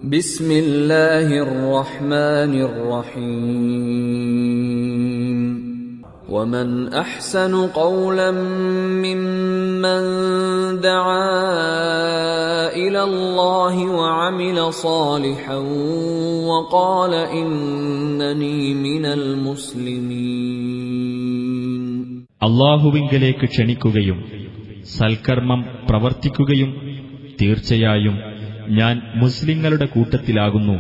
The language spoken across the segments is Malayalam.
بسم الله الرحمن الرحيم ومن أحسن قولا ممن دعا إلى الله وعمل صالحا وقال إنني من المسلمين. അല്ലാഹുവിങ്കലേക്ക് ക്ഷണിക്കുകയും സൽക്കർമ്മം പ്രവർത്തിക്കുകയും തീർച്ചയായും ഞാൻ മുസ്ലിങ്ങളുടെ കൂട്ടത്തിലാകുന്നു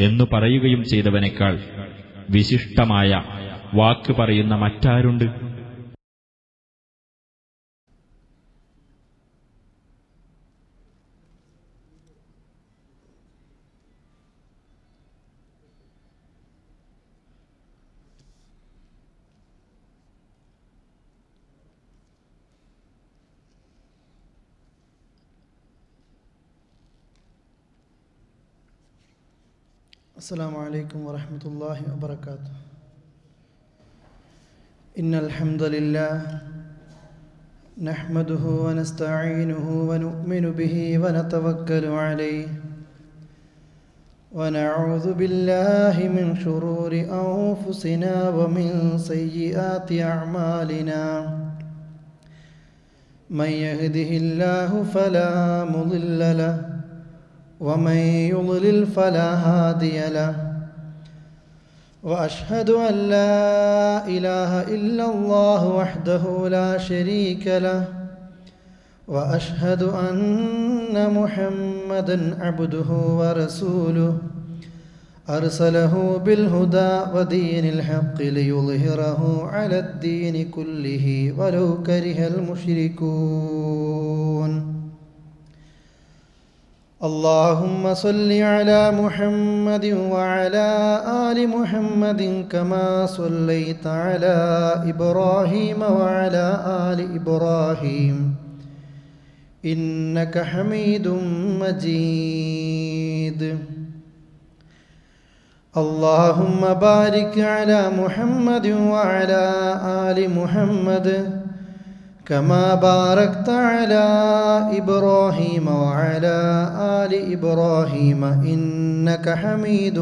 എന്നു പറയുകയും ചെയ്തവനേക്കാൾ വിശിഷ്ടമായ വാക്ക് പറയുന്ന മറ്റാരുണ്ട്? അസ്സലാമു അലൈക്കും വറഹ്മത്തുള്ളാഹി വബറകാതുഹു. ഇന്നൽ ഹംദലില്ലാഹ് നഹ്മദുഹു വനസ്തഈനുഹു വനുഅ്മിനു ബിഹി വനതവക്കലു അലൈഹി വനഊദു ബില്ലാഹി മിൻ ശുറൂരി അൻഫുസിനാ വമിൻ സയ്യിആതി അഅ്മാലിനാ മൻ യഹ്ദിഹില്ലാഹു ഫലാ മുളില്ല ലഹു ومن يضلل فلا هادي له وأشهد أن لا إله إلا الله وحده لا شريك له وأشهد أن محمدا عبده ورسوله أرسله بالهدى ودين الحق ليظهره على الدين كله ولو كره المشركون. اللهم صل على محمد وعلى آل محمد كما صليت على إبراهيم وعلى آل إبراهيم إنك حميد مجيد. اللهم بارك على محمد وعلى آل محمد كما باركت على إبراهيم وعلى آل إبراهيم إنك حميد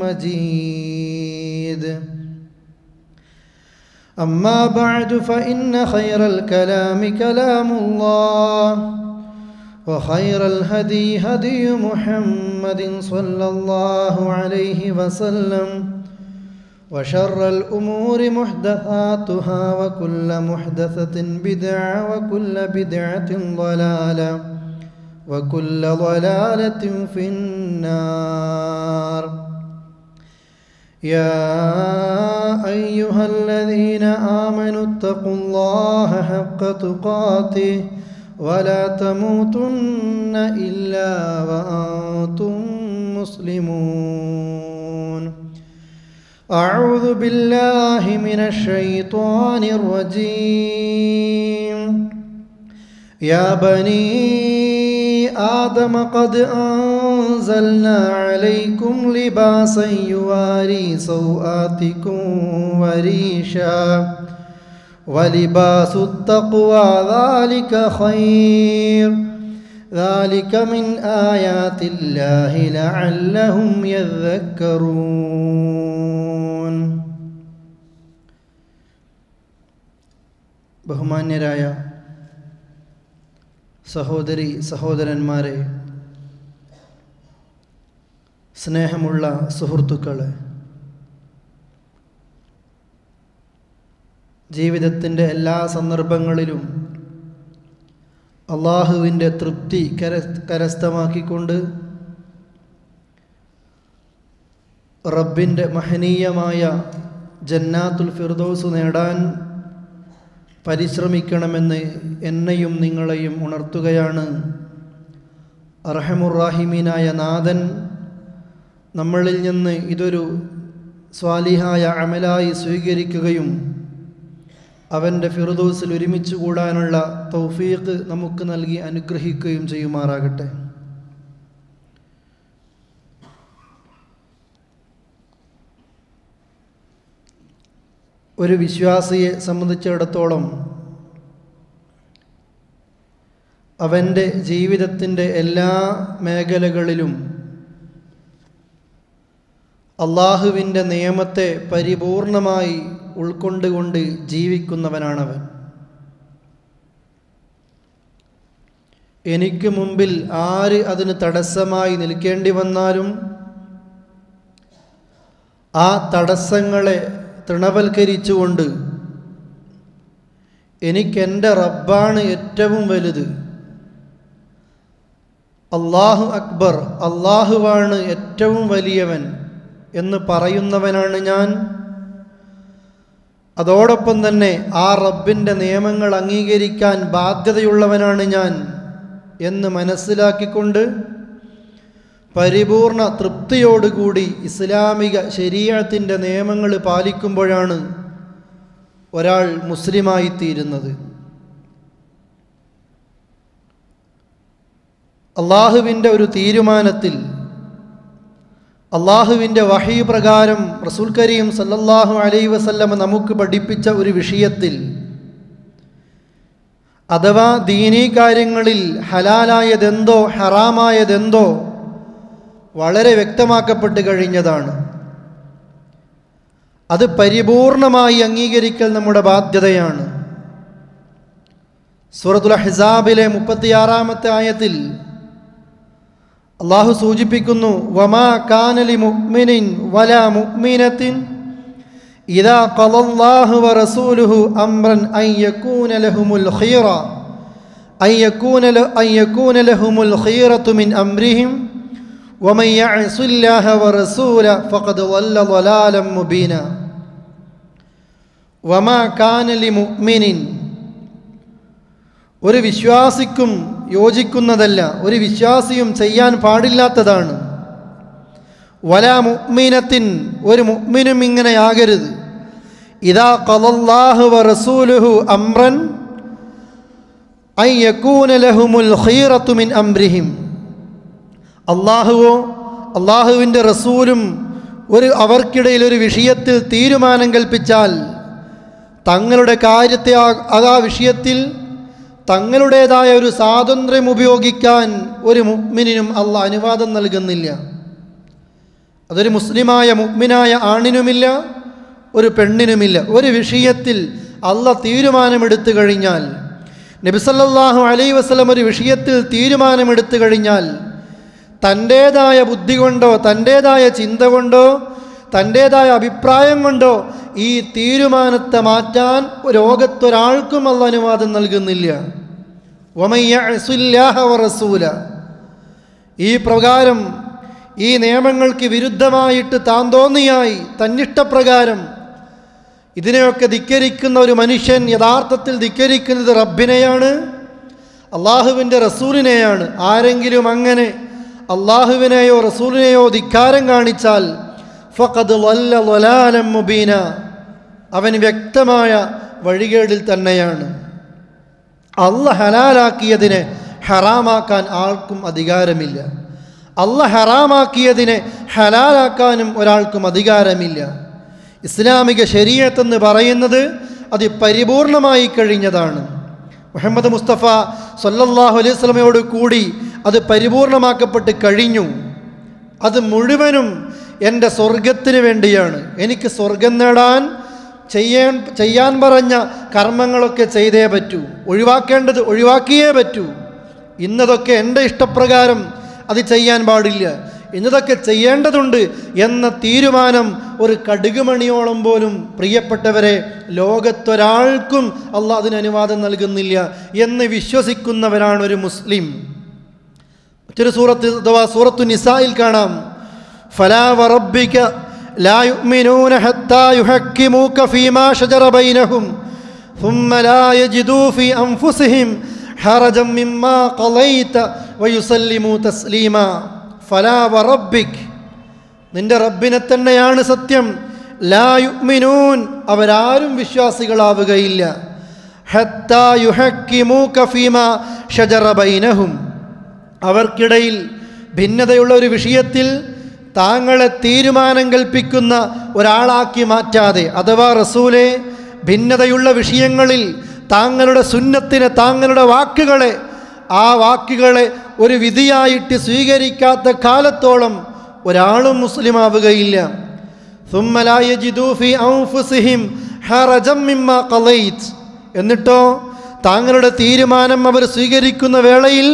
مجيد. أما بعد فإن خير الكلام كلام الله وخير الهدي هدي محمد صلى الله عليه وسلم وشر الأمور محدثاتها وكل محدثة بدعة وكل بدعة ضلالة وكل ضلالة في النار. يا أيها الذين آمنوا اتقوا الله حق تقاته ولا تموتن إلا وأنتم مسلمون. أعوذ بالله من الشيطان الرجيم. يا بني آدم قد أنزلنا عليكم لباسا يواري سوآتكم وريشا ولباس التقوى ذلك خير ذلك من آيات الله لعلهم يذكرون. ബഹുമാന്യരായ സഹോദരി സഹോദരന്മാരെ, സ്നേഹമുള്ള സുഹൃത്തുക്കളെ, ജീവിതത്തിൻ്റെ എല്ലാ സന്ദർഭങ്ങളിലും അള്ളാഹുവിൻ്റെ തൃപ്തി കരസ്ഥമാക്കിക്കൊണ്ട് റബ്ബിൻ്റെ മഹനീയമായ ജന്നാത്തുൽ ഫിർദൗസ് നേടാൻ പരിശ്രമിക്കണമെന്ന് എന്നെയും നിങ്ങളെയും ഉണർത്തുകയാണ് അർഹമുർ-റാഹിമീനായ നാഥൻ നമ്മളിൽ നിന്ന് ഇതൊരു സ്വാലിഹായ അമലായി സ്വീകരിക്കുകയും അവൻ്റെ ഫിർദൗസിൽ ഒരുമിച്ച് കൂടാനുള്ള തൗഫീഖ് നമുക്ക് നൽകി അനുഗ്രഹിക്കുകയും ചെയ്യുമാറാകട്ടെ. ഒരു വിശ്വാസിയെ സംബന്ധിച്ചിടത്തോളം അവൻ്റെ ജീവിതത്തിൻ്റെ എല്ലാ മേഖലകളിലും അള്ളാഹുവിൻ്റെ നിയമത്തെ പരിപൂർണമായി ഉൾക്കൊണ്ടുകൊണ്ട് ജീവിക്കുന്നവനാണവൻ. എനിക്ക് മുമ്പിൽ ആര് അതിന് തടസ്സമായി നിൽക്കേണ്ടി വന്നാലും ആ തടസ്സങ്ങളെ തൃണവൽക്കരിച്ചുകൊണ്ട് എനിക്കെൻ്റെ റബ്ബാണ് ഏറ്റവും വലുത്, അല്ലാഹു അക്ബർ, അല്ലാഹുവാണ് ഏറ്റവും വലിയവൻ എന്ന് പറയുന്നവനാണ് ഞാൻ. അതോടൊപ്പം തന്നെ ആ റബ്ബിൻ്റെ നിയമങ്ങൾ അംഗീകരിക്കാൻ ബാധ്യതയുള്ളവനാണ് ഞാൻ എന്ന് മനസ്സിലാക്കിക്കൊണ്ട് പരിപൂർണ തൃപ്തിയോടുകൂടി ഇസ്ലാമിക ശരീഅത്തിൻ്റെ നിയമങ്ങൾ പാലിക്കുമ്പോഴാണ് ഒരാൾ മുസ്ലിമായിത്തീരുന്നത്. അള്ളാഹുവിൻ്റെ ഒരു തീരുമാനത്തിൽ, അള്ളാഹുവിൻ്റെ വഹീ പ്രകാരം റസൂൽ കരീം സല്ലല്ലാഹു അലൈഹി വസല്ലം നമുക്ക് പഠിപ്പിച്ച ഒരു വിഷയത്തിൽ, അഥവാ ദീനീ കാര്യങ്ങളിൽ ഹലാലായതെന്തോ ഹറാമായതെന്തോ വളരെ വ്യക്തമാക്കപ്പെട്ട് കഴിഞ്ഞതാണ്. അത് പരിപൂർണമായി അംഗീകരിക്കൽ നമ്മുടെ ബാധ്യതയാണ്. സൂറത്തുൽ അഹ്സാബിലെ 36-ാമത്തെ ആയത്തിൽ അള്ളാഹു സൂചിപ്പിക്കുന്നു, വമാ കാന ലിമുഅ്മിനിൻ വലാ മുഅ്മിനത്തിൻ ഇദാ ഖളല്ലാഹു വറസൂലുഹു അംറൻ അൻ യകൂന ലഹുമുൽ ഖിയറ ലഹുമുൽ ഖിയറതു മിൻ അംരിഹിം വമൻ യഅസില്ലാഹ വറസൂല ഫഖദ് ളല്ല ളലാലൻ മുബീന. വമാ കാന ലിമുഅ്മിനിൻ, ഒരു വിശ്വാസിക്കും യോജിക്കുന്നതല്ല, ഒരു വിശ്വാസിയും ചെയ്യാൻ പാടില്ലാത്തതാണ്. വലാ മുഅ്മിനത്തിൻ, ഒരു മുഅ്മിനും ഇങ്ങനെയാകരുത്. ഇദാ ഖളല്ലാഹു വറസൂലുഹു അംറൻ അൻ യകൂന ലഹുമുൽ ഖിയറതു മിൻ അംരിഹിം, അള്ളാഹുവോ അള്ളാഹുവിൻ്റെ റസൂലും അവർക്കിടയിൽ ഒരു വിഷയത്തിൽ തീരുമാനം കൽപ്പിച്ചാൽ തങ്ങളുടെ കാര്യത്തെ ആ വിഷയത്തിൽ തങ്ങളുടേതായ ഒരു സ്വാതന്ത്ര്യം ഉപയോഗിക്കാൻ ഒരു മുഅ്മിനിനും അള്ളാഹ് അനുവാദം നൽകുന്നില്ല. അതൊരു മുസ്ലിമായ മുഅ്മിനായ ആണിനുമില്ല, ഒരു പെണ്ണിനുമില്ല. ഒരു വിഷയത്തിൽ അള്ളാഹ് തീരുമാനമെടുത്തു കഴിഞ്ഞാൽ, നബി സല്ലല്ലാഹു അലൈഹി വസല്ലം ഒരു വിഷയത്തിൽ തീരുമാനമെടുത്തു കഴിഞ്ഞാൽ തൻ്റേതായ ബുദ്ധി കൊണ്ടോ തൻ്റേതായ ചിന്ത കൊണ്ടോ തൻ്റേതായ അഭിപ്രായം കൊണ്ടോ ഈ തീരുമാനത്തെ മാറ്റാൻ ലോകത്തൊരാൾക്കും അള്ളാഹ് അനുവാദം നൽകുന്നില്ല. വമൻ യഅസില്ലാഹ വറസൂല, ഈ പ്രകാരം ഈ നിയമങ്ങൾക്ക് വിരുദ്ധമായിട്ട് താൻ തോന്നിയായി തന്നിഷ്ടപ്രകാരം ഇതിനെയൊക്കെ ധിക്കരിക്കുന്ന ഒരു മനുഷ്യൻ യഥാർത്ഥത്തിൽ ധിക്കരിക്കുന്നത് റബ്ബിനെയാണ്, അള്ളാഹുവിൻ്റെ റസൂലിനെയാണ്. ആരെങ്കിലും അങ്ങനെ അള്ളാഹുവിനെയോ റസൂലിനെയോ ധിക്കാരം കാണിച്ചാൽ ഫഖദ് ളല്ല ളലാലൻ മുബീന, അവൻ വ്യക്തമായ വഴികേടിൽ തന്നെയാണ്. അള്ളാഹ് ഹലാലാക്കിയതിനെ ഹറാമാക്കാൻ ആൾക്കും അധികാരമില്ല. അള്ളാഹ് ഹറാമാക്കിയതിനെ ഹലാലാക്കാനും ഒരാൾക്കും അധികാരമില്ല. ഇസ്ലാമിക ശരീഅത്ത് എന്ന് പറയുന്നത് അത് പരിപൂർണമായി കഴിഞ്ഞതാണ്. മുഹമ്മദ് മുസ്തഫ സല്ലല്ലാഹു അലൈഹി വസല്ലമയോട് കൂടി അത് പരിപൂർണമാക്കപ്പെട്ട് കഴിഞ്ഞു. അത് മുഴുവനും എൻ്റെ സ്വർഗത്തിന് വേണ്ടിയാണ്. എനിക്ക് സ്വർഗം നേടാൻ ചെയ്യാൻ പറഞ്ഞ കർമ്മങ്ങളൊക്കെ ചെയ്തേ പറ്റൂ, ഒഴിവാക്കേണ്ടത് ഒഴിവാക്കിയേ പറ്റൂ. ഇന്നതൊക്കെ എൻ്റെ ഇഷ്ടപ്രകാരം അത് ചെയ്യാൻ പാടില്ല, ഇന്നതൊക്കെ ചെയ്യേണ്ടതുണ്ട് എന്ന തീരുമാനം ഒരു കടുകുമണിയോളം പോലും പ്രിയപ്പെട്ടവരെ ലോകത്തൊരാൾക്കും അള്ളാഹ് അതിന് അനുവാദം നൽകുന്നില്ല എന്ന് വിശ്വസിക്കുന്നവരാണ് ഒരു മുസ്ലിം. മറ്റൊരു സൂറത്ത് അഥവാ സൂറത്തു നിസായിൽ കാണാം, ഫലാ വറബ്ബിക ലാ യുഅ്മിനൂന ഹത്താ യുഹക്കിമൂക ഫീമാ ശജറ ബൈനഹും ثم لا يجدوا في أنفسهم حرجا مما قضيت ويسلموا تسليما. ഫലാ വറബ്ബിക്, നിന്റെ റബ്ബിനെ തന്നെയാണ് സത്യം. ലാ യുഅ്മിനൂൻ, അവരാരും വിശ്വാസികളാവുകയില്ല. ഹത്താ യുഹക്കിമൂക ഫീമാ ശജറ ബൈനഹും, അവർക്കിടയിൽ ഭിന്നതയുള്ള ഒരു വിഷയത്തിൽ താങ്കളെ തീരുമാനം കൽപ്പിക്കുന്ന ഒരാളാക്കി മാറ്റാതെ, അഥവാ റസൂലെ ഭിന്നതയുള്ള വിഷയങ്ങളിൽ താങ്കളുടെ സുന്നത്തിനെ, താങ്കളുടെ വാക്കുകളെ, ആ വാക്കുകളെ ഒരു വിധിയായിട്ട് സ്വീകരിക്കാത്ത കാലത്തോളം ഒരാളും മുസ്ലിമാവുകയില്ല. ثم لا يجدوا في أنفسهم حرجا مما قضيت. എന്നിട്ടോ താങ്കളുടെ തീരുമാനം അവർ സ്വീകരിക്കുന്ന വേളയിൽ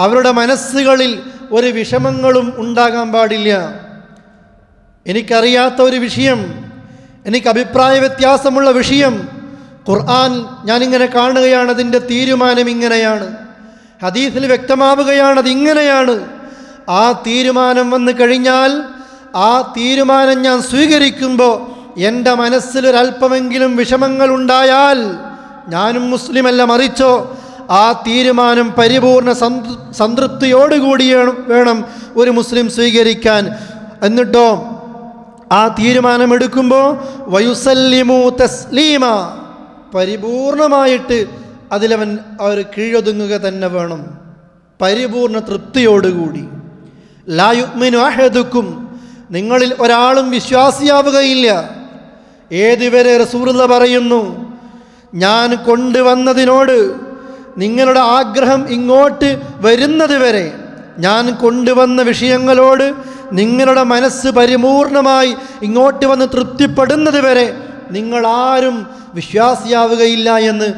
അവരുടെ മനസ്സുകളിൽ ഒരു വിഷമങ്ങളും ഉണ്ടാകാൻ പാടില്ല. എനിക്കറിയാത്ത ഒരു വിഷയം, എനിക്ക് അഭിപ്രായ വ്യത്യാസമുള്ള വിഷയം, ഖുർആൻ ഞാനിങ്ങനെ കാണുകയാണ്, അതിൻ്റെ തീരുമാനം ഇങ്ങനെയാണ്, ഹദീസിൽ വ്യക്തമാവുകയാണ് അതിങ്ങനെയാണ്. ആ തീരുമാനം വന്നു കഴിഞ്ഞാൽ ആ തീരുമാനം ഞാൻ സ്വീകരിക്കുമ്പോൾ എൻ്റെ മനസ്സിലൊരല്പമെങ്കിലും വിഷമങ്ങളുണ്ടായാൽ ഞാനും മുസ്ലിമല്ല, മറിച്ചോ ആ തീരുമാനം പരിപൂർണ സംതൃപ്തിയോടുകൂടി വേണം ഒരു മുസ്ലിം സ്വീകരിക്കാൻ. എന്നിട്ടോ ആ തീരുമാനമെടുക്കുമ്പോൾ വയുസല്ലിമു തസ്ലീമ, പരിപൂർണമായിട്ട് അതിലവൻ അവർ കീഴൊതുങ്ങുക തന്നെ വേണം, പരിപൂർണ തൃപ്തിയോടുകൂടി. ലാ യുഅ്മിനു അഹദുക്കും, നിങ്ങളിൽ ഒരാളും വിശ്വാസിയാവുകയില്ല. ഏതുവരെ റസൂലുള്ളാഹി പറയുന്നു, ഞാൻ കൊണ്ടുവന്നതിനോട് നിങ്ങളുടെ ആഗ്രഹം ഇങ്ങോട്ട് വരുന്നത് വരെ, ഞാൻ കൊണ്ടുവന്ന വിഷയങ്ങളോട് നിങ്ങളുടെ മനസ്സ് പരിപൂർണമായി ഇങ്ങോട്ട് വന്ന് തൃപ്തിപ്പെടുന്നത് വരെ നിങ്ങളാരും വിശ്വാസിയാവുകയില്ല എന്ന്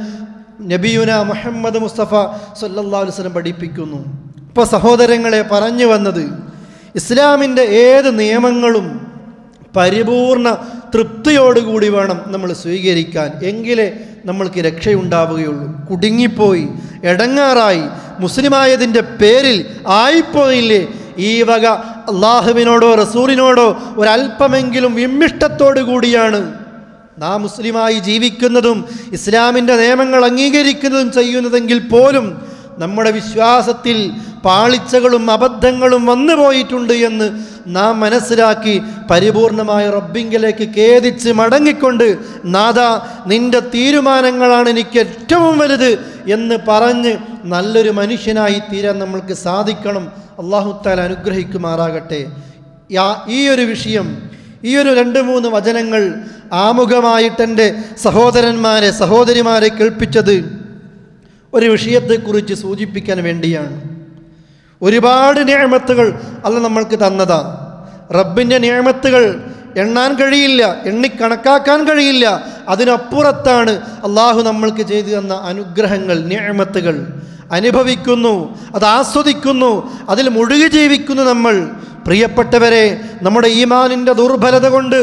നബിയുന മുഹമ്മദ് മുസ്തഫ സല്ലല്ലാഹു അലൈഹി വസല്ലം പഠിപ്പിക്കുന്നു. ഇപ്പോൾ സഹോദരങ്ങളെ, പറഞ്ഞു വന്നത് ഇസ്ലാമിൻ്റെ ഏത് നിയമങ്ങളും പരിപൂർണ തൃപ്തിയോടുകൂടി വേണം നമ്മൾ സ്വീകരിക്കാൻ, എങ്കിലേ നമ്മൾക്ക് രക്ഷയുണ്ടാവുകയുള്ളൂ. കുടുങ്ങിപ്പോയി എടങ്ങാറായി മുസ്ലിമായതിൻ്റെ പേരിൽ ആയിപ്പോയില്ലേ, ഈ വക അള്ളാഹുവിനോടോ റസൂലിനോടോ ഒരല്പമെങ്കിലും വിമ്മിഷ്ടത്തോടു കൂടിയാണ് നാം മുസ്ലിമായി ജീവിക്കുന്നതും ഇസ്ലാമിൻ്റെ നിയമങ്ങൾ അംഗീകരിക്കുന്നതും ചെയ്യുന്നതെങ്കിൽ പോലും നമ്മുടെ വിശ്വാസത്തിൽ പാളിച്ചകളും അബദ്ധങ്ങളും വന്നു പോയിട്ടുണ്ട് എന്ന് നാം മനസ്സിലാക്കി പരിപൂർണമായ റബ്ബിങ്കിലേക്ക് ഖേദിച്ച് മടങ്ങിക്കൊണ്ട്, നാഥാ നിൻ്റെ തീരുമാനങ്ങളാണ് എനിക്ക് ഏറ്റവും വലുത് എന്ന് പറഞ്ഞ് നല്ലൊരു മനുഷ്യനായി തീരാൻ നമ്മൾക്ക് സാധിക്കണം. അല്ലാഹു തആല അനുഗ്രഹിക്കുമാറാകട്ടെ. ഈ ഒരു വിഷയം, ഈ ഒരു 2-3 വചനങ്ങൾ ആമുഖമായിട്ടെൻ്റെ സഹോദരന്മാരെ സഹോദരിമാരെ കേൾപ്പിച്ചത് ഒരു വിഷയത്തെക്കുറിച്ച് സൂചിപ്പിക്കാൻ വേണ്ടിയാണ്. ഒരുപാട് നിഅമത്തുകൾ അല്ലാഹു നമ്മൾക്ക് തന്നതാണ്. റബ്ബിൻ്റെ നിഅമത്തുകൾ എണ്ണാൻ കഴിയില്ല, എണ്ണിക്കണക്കാക്കാൻ കഴിയില്ല. അതിനപ്പുറത്താണ് അള്ളാഹു നമ്മൾക്ക് ചെയ്തു തന്ന അനുഗ്രഹങ്ങൾ, നിഅമത്തുകൾ. അനുഭവിക്കുന്നു, അത് ആസ്വദിക്കുന്നു, അതിൽ മുഴുകി ജീവിക്കുന്നു നമ്മൾ. പ്രിയപ്പെട്ടവരെ, നമ്മുടെ ഈമാനിൻ്റെ ദുർബലത കൊണ്ട്,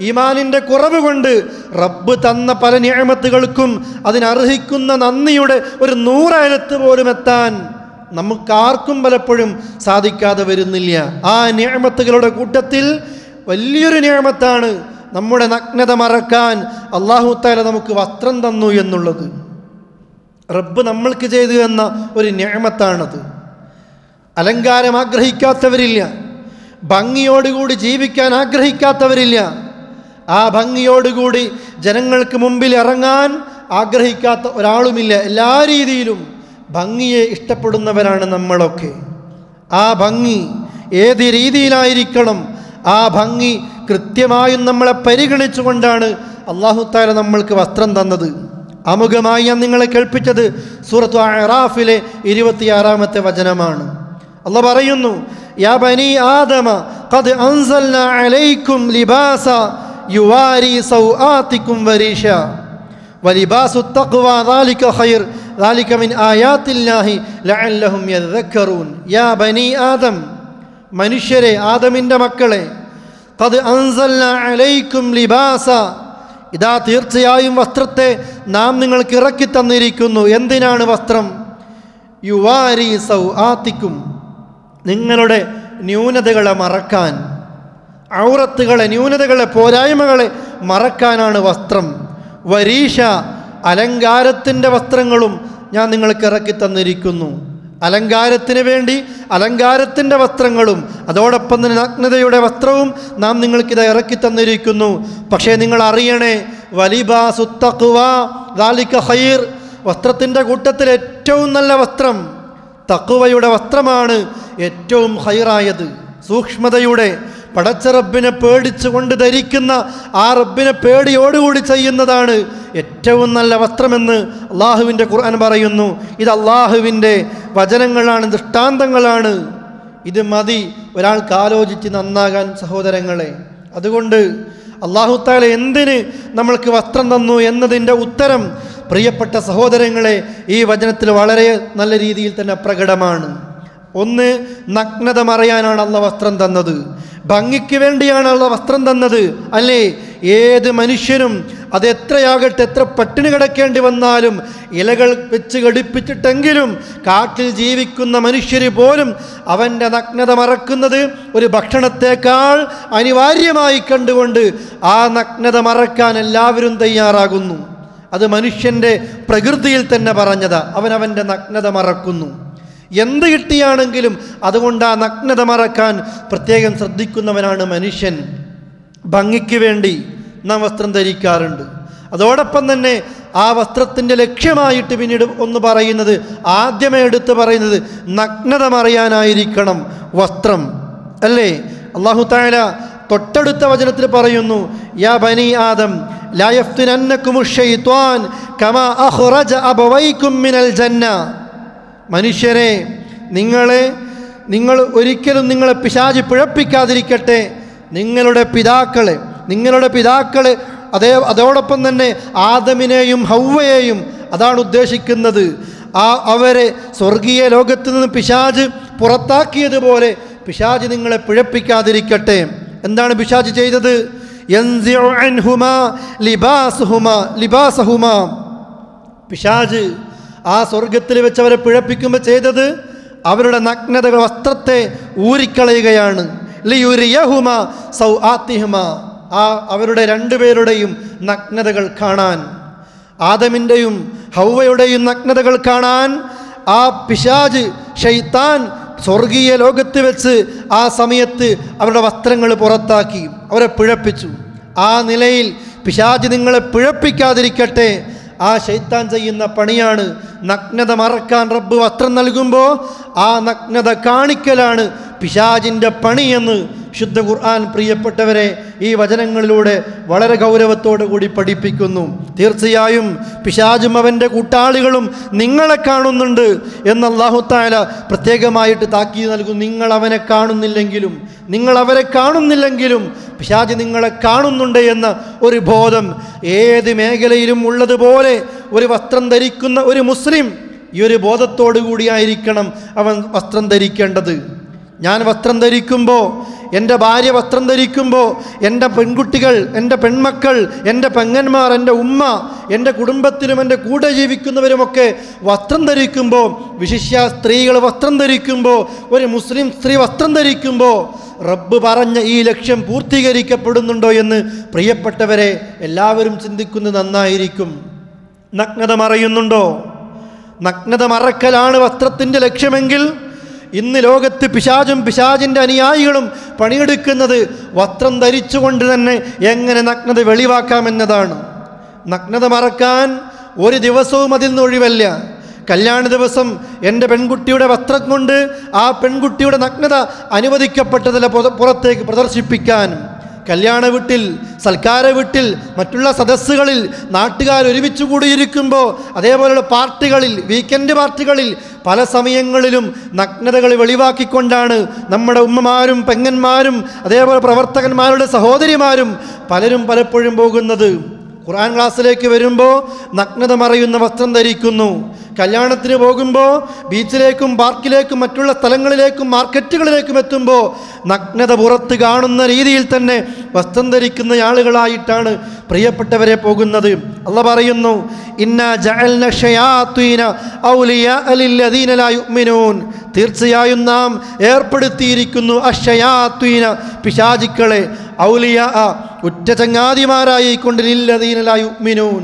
ഈമാനിൻ്റെ കുറവ് കൊണ്ട് റബ്ബ് തന്ന പല നിഅമത്തുകൾക്കും അതിനർഹിക്കുന്ന നന്ദിയുടെ ഒരു 100 പോലും എത്താൻ നമുക്കാർക്കും പലപ്പോഴും സാധിക്കാതെ വരുന്നില്ല. ആ നിഅമത്തുകളുടെ കൂട്ടത്തിൽ വലിയൊരു നിഅമത്താണ് നമ്മുടെ നഗ്നത മറക്കാൻ അല്ലാഹു തആല നമുക്ക് വസ്ത്രം തന്നു എന്നുള്ളത്. റബ്ബ് നമ്മൾക്ക് ചെയ്തു തന്ന ഒരു നിഅമത്താണത്. അലങ്കാരം ആഗ്രഹിക്കാത്തവരില്ല, ഭംഗിയോടുകൂടി ജീവിക്കാൻ ആഗ്രഹിക്കാത്തവരില്ല, ആ ഭംഗിയോടുകൂടി ജനങ്ങൾക്ക് മുമ്പിൽ ഇറങ്ങാൻ ആഗ്രഹിക്കാത്ത ഒരാളുമില്ല. എല്ലാ രീതിയിലും ഭംഗിയെ ഇഷ്ടപ്പെടുന്നവരാണ് നമ്മളൊക്കെ. ആ ഭംഗി ഏത് രീതിയിലായിരിക്കണം, ആ ഭംഗി കൃത്യമായും നമ്മളെ പരിഗണിച്ചുകൊണ്ടാണ് അല്ലാഹു തആല നമ്മൾക്ക് വസ്ത്രം തന്നത്. ആമുഖമായി ഞാൻ നിങ്ങളെ കേൾപ്പിച്ചത് സൂറത്ത് അഅറാഫിലെ 26-ാമത്തെ വചനമാണ്. അല്ലാഹു പറയുന്നു, യാ ബനി ആദമ ഖദ് അൻസൽനാ അലൈക്കും ലിബാസ യുവാരി സൗആതികും വരീഷ വലിബാസു തഖ്വ ദാലിക ഖൈർ ദാലിക മിൻ ആയാത്തില്ലാഹി ലഅല്ലഹും യذكറൂൻ. യാ ബനി ആദം, മനുഷ്യരെ, ആദമിൻ്റെ മക്കളെ, ഖദ് അൻസൽനാ അലൈക്കും ലിബാസ, ഇതാ തീർച്ചയായും വസ്ത്രത്തെ നാം നിങ്ങൾക്ക് ഇറക്കി തന്നിരിക്കുന്നു. എന്തിനാണ് വസ്ത്രം? യുവാരി സൗആതികും, നിങ്ങളുടെ ന്യൂനതകളെ മറക്കാൻ, ഔറത്തുകളെ, ന്യൂനതകളെ, പോരായ്മകളെ മറക്കാനാണ് വസ്ത്രം. വരീഷ, അലങ്കാരത്തിൻ്റെ വസ്ത്രങ്ങളും ഞാൻ നിങ്ങൾക്ക് ഇറക്കി തന്നിരിക്കുന്നു. അലങ്കാരത്തിന് വേണ്ടി അലങ്കാരത്തിൻ്റെ വസ്ത്രങ്ങളും അതോടൊപ്പം തന്നെ നഗ്നതയുടെ വസ്ത്രവും നാം നിങ്ങൾക്കിത് ഇറക്കി തന്നിരിക്കുന്നു. പക്ഷേ നിങ്ങൾ അറിയണേ, വലിബാസു തഖ്വ ദാലിക ഖൈർ, വസ്ത്രത്തിൻ്റെ കൂട്ടത്തിൽ ഏറ്റവും നല്ല വസ്ത്രം തഖ്വയുടെ വസ്ത്രമാണ്, ഏറ്റവും ഖൈറായത്. സൂക്ഷ്മതയുടെ, പടച്ച റബ്ബിനെ പേടിച്ചുകൊണ്ട് ധരിക്കുന്ന ആ റബ്ബിനെ പേടിയോടുകൂടി ചെയ്യുന്നതാണ് ഏറ്റവും നല്ല വസ്ത്രമെന്ന് അള്ളാഹുവിൻ്റെ ഖുർആൻ പറയുന്നു. ഇത് അള്ളാഹുവിൻ്റെ വചനങ്ങളാണ്, ദൃഷ്ടാന്തങ്ങളാണ്. ഇത് മതി ഒരാൾക്ക് ആലോചിച്ച് നന്നാകാൻ സഹോദരങ്ങളെ. അതുകൊണ്ട് അല്ലാഹു തആല എന്തിന് നമ്മൾക്ക് വസ്ത്രം തന്നു എന്നതിൻ്റെ ഉത്തരം പ്രിയപ്പെട്ട സഹോദരങ്ങളെ ഈ വചനത്തിൽ വളരെ നല്ല രീതിയിൽ തന്നെ പ്രകടമാണ്. ഒന്ന്, നഗ്നത മറയാനാണ് അള്ളാഹ് വസ്ത്രം തന്നത്, ഭംഗിക്ക് വേണ്ടിയാണ് അള്ളാഹ് വസ്ത്രം തന്നത്. അല്ലേ, ഏത് മനുഷ്യനും അത് എത്രയാകട്ടെ, എത്ര പട്ടിണി കിടക്കേണ്ടി വന്നാലും ഇലകൾ വെച്ച് ഘടിപ്പിച്ചിട്ടെങ്കിലും കാട്ടിൽ ജീവിക്കുന്ന മനുഷ്യർ പോലും അവൻ്റെ നഗ്നത മറക്കുന്നത് ഒരു ഭക്ഷണത്തേക്കാൾ അനിവാര്യമായി കണ്ടുകൊണ്ട് ആ നഗ്നത മറക്കാൻ എല്ലാവരും തയ്യാറാകുന്നു. അത് മനുഷ്യൻ്റെ പ്രകൃതിയിൽ തന്നെ പറഞ്ഞതാ. അവനവൻ്റെ നഗ്നത മറക്കുന്നു. എന്ത് കിട്ടിയാണെങ്കിലും അതുകൊണ്ട് ആ നഗ്നത മറക്കാൻ പ്രത്യേകം ശ്രദ്ധിക്കുന്നവനാണ് മനുഷ്യൻ. ഭംഗിക്ക് വേണ്ടി നാം വസ്ത്രം ധരിക്കാറുണ്ട്. അതോടൊപ്പം തന്നെ ആ വസ്ത്രത്തിൻ്റെ ലക്ഷ്യമായിട്ട് പിന്നീട് ഒന്ന് പറയുന്നത്, ആദ്യമേ എടുത്ത് പറയുന്നത് നഗ്നത മറയാനായിരിക്കണം വസ്ത്രം. അല്ലേ, അല്ലാഹു തആല തൊട്ടടുത്ത വചനത്തിൽ പറയുന്നു, യാ ബനി ആദം ലാ യഫ്തിനന്നകുമുശ് ശൈത്വാൻ കമാ അഖ്റജ അബവൈകും മിനൽ ജന്ന. മനുഷ്യരെ, നിങ്ങൾ ഒരിക്കലും നിങ്ങളെ പിശാച് പിഴപ്പിക്കാതിരിക്കട്ടെ. നിങ്ങളുടെ പിതാക്കളെ അതോടൊപ്പം തന്നെ ആദമിനെയും ഹവ്വയെയും അതാണ് ഉദ്ദേശിക്കുന്നത്. അവരെ സ്വർഗീയ ലോകത്ത് നിന്ന് പിശാച് പുറത്താക്കിയതുപോലെ പിശാച് നിങ്ങളെ പിഴപ്പിക്കാതിരിക്കട്ടെ. എന്താണ് പിശാച് ചെയ്തത്? യൻസിഉ അൻഹുമാ ലിബാസഹുമാ. പിശാച് ആ സ്വർഗത്തിൽ വെച്ച് അവരെ പിഴപ്പിക്കുമ്പോൾ ചെയ്തത് അവരുടെ നഗ്നത വസ്ത്രത്തെ ഊരിക്കളയുകയാണ്. ലിയുരിയഹുമാ സൗആതിഹിമാ, അവരുടെ രണ്ടുപേരുടെയും നഗ്നതകൾ കാണാൻ, ആദമിൻ്റെയും ഹവ്വയുടെയും നഗ്നതകൾ കാണാൻ ആ പിശാച് ശൈത്താൻ സ്വർഗീയ ലോകത്ത് വെച്ച് ആ സമയത്ത് അവരുടെ വസ്ത്രങ്ങൾ പുറത്താക്കി അവരെ പിഴപ്പിച്ചു. ആ നിലയിൽ പിശാച് നിങ്ങളെ പിഴപ്പിക്കാതിരിക്കട്ടെ. ആ ശൈത്താൻ ചെയ്യുന്ന പണിയാണ് നഗ്നത മറക്കാൻ റബ്ബ് വസ്ത്രം നൽകുമ്പോൾ ആ നഗ്നത കാണിക്കലാണ് പിശാചിൻ്റെ പണിയെന്ന് ശുദ്ധ ഖുർആൻ പ്രിയപ്പെട്ടവരെ ഈ വചനങ്ങളിലൂടെ വളരെ ഗൗരവത്തോടു കൂടി പഠിപ്പിക്കുന്നു. തീർച്ചയായും പിശാചും അവൻ്റെ കൂട്ടാളികളും നിങ്ങളെ കാണുന്നുണ്ട് എന്ന് അല്ലാഹു തആല പ്രത്യേകമായിട്ട് താക്കീത് നൽകുന്നു. നിങ്ങൾ അവരെ കാണുന്നില്ലെങ്കിലും പിശാച് നിങ്ങളെ കാണുന്നുണ്ട് എന്ന ഒരു ബോധം ഏത് മേഖലയിലും ഉള്ളതുപോലെ ഒരു വസ്ത്രം ധരിക്കുന്ന ഒരു മുസ്ലിം ഈ ഒരു ബോധത്തോടു കൂടിയായിരിക്കണം അവൻ വസ്ത്രം ധരിക്കേണ്ടത്. ഞാൻ വസ്ത്രം ധരിക്കുമ്പോൾ, എൻ്റെ ഭാര്യ വസ്ത്രം ധരിക്കുമ്പോൾ, എൻ്റെ പെൺകുട്ടികൾ, എൻ്റെ പെൺമക്കൾ, എൻ്റെ പെങ്ങന്മാർ, എൻ്റെ ഉമ്മ, എൻ്റെ കുടുംബത്തിലും എൻ്റെ കൂടെ ജീവിക്കുന്നവരുമൊക്കെ വസ്ത്രം ധരിക്കുമ്പോൾ, വിശിഷ്യ സ്ത്രീകൾ വസ്ത്രം ധരിക്കുമ്പോൾ, ഒരു മുസ്ലിം സ്ത്രീ വസ്ത്രം ധരിക്കുമ്പോൾ റബ്ബ് പറഞ്ഞ ഈ ലക്ഷ്യം പൂർത്തീകരിക്കപ്പെടുന്നുണ്ടോ എന്ന് പ്രിയപ്പെട്ടവരെ എല്ലാവരും ചിന്തിക്കുന്നത് നന്നായിരിക്കും. നഗ്നത മറയുന്നുണ്ടോ? നഗ്നത മറക്കലാണ് വസ്ത്രത്തിൻ്റെ ലക്ഷ്യമെങ്കിൽ ഇന്ന് ലോകത്ത് പിശാചിൻ്റെ അനുയായികളും പണിയെടുക്കുന്നത് വസ്ത്രം ധരിച്ചുകൊണ്ട് തന്നെ എങ്ങനെ നഗ്നത വെളിവാക്കാമെന്നതാണ്. നഗ്നത മറക്കാൻ ഒരു ദിവസവും അതിൽ നിന്ന് ഒഴിവല്ല. കല്യാണ ദിവസം എൻ്റെ പെൺകുട്ടിയുടെ വസ്ത്രം കൊണ്ട് ആ പെൺകുട്ടിയുടെ നഗ്നത അനുവദിക്കപ്പെട്ടതല്ല പുറത്തേക്ക് പ്രദർശിപ്പിക്കാൻ. കല്യാണ വീട്ടിൽ, സൽക്കാര വീട്ടിൽ, മറ്റുള്ള സദസ്സുകളിൽ നാട്ടുകാർ ഒരുമിച്ച് കൂടിയിരിക്കുമ്പോൾ, അതേപോലെയുള്ള പാർട്ടികളിൽ, വീക്കെൻഡ് പാർട്ടികളിൽ പല സമയങ്ങളിലും നഗ്നതകൾ വെളിവാക്കിക്കൊണ്ടാണ് നമ്മുടെ ഉമ്മമാരും പെങ്ങന്മാരും അതേപോലെ പ്രവർത്തകന്മാരുടെ സഹോദരിമാരും പലപ്പോഴും പോകുന്നത്. ഖുർആൻ ക്ലാസ്സിലേക്ക് വരുമ്പോൾ നഗ്നത മറയുന്ന വസ്ത്രം ധരിക്കുന്നു. കല്യാണത്തിന് പോകുമ്പോൾ ബീച്ചിലേക്കും പാർക്കിലേക്കും മറ്റുള്ള സ്ഥലങ്ങളിലേക്കും മാർക്കറ്റുകളിലേക്കും എത്തുമ്പോൾ നഗ്നത പുറത്ത് കാണുന്ന രീതിയിൽ തന്നെ വസ്ത്രം ധരിക്കുന്ന ആളുകളായിട്ടാണ് പ്രിയപ്പെട്ടവരെ പോകുന്നത്. അല്ലാഹ് പറയുന്നു, ഇന്നാ ജഅൽന ശയാത്വീന ഔലിയാ ലില്ലദീന ലാ യുഅ്മിനൂൻ. തീർച്ചയായും നാം ഏർപ്പെടുത്തിയിരിക്കുന്നു അശയാത്വീന പിശാചുക്കളെ, ഔലിയാ ഉറ്റ ചങ്ങാതിമാരായിക്കൊണ്ട് ലില്ലദീന ലാ യുഅ്മിനൂൻ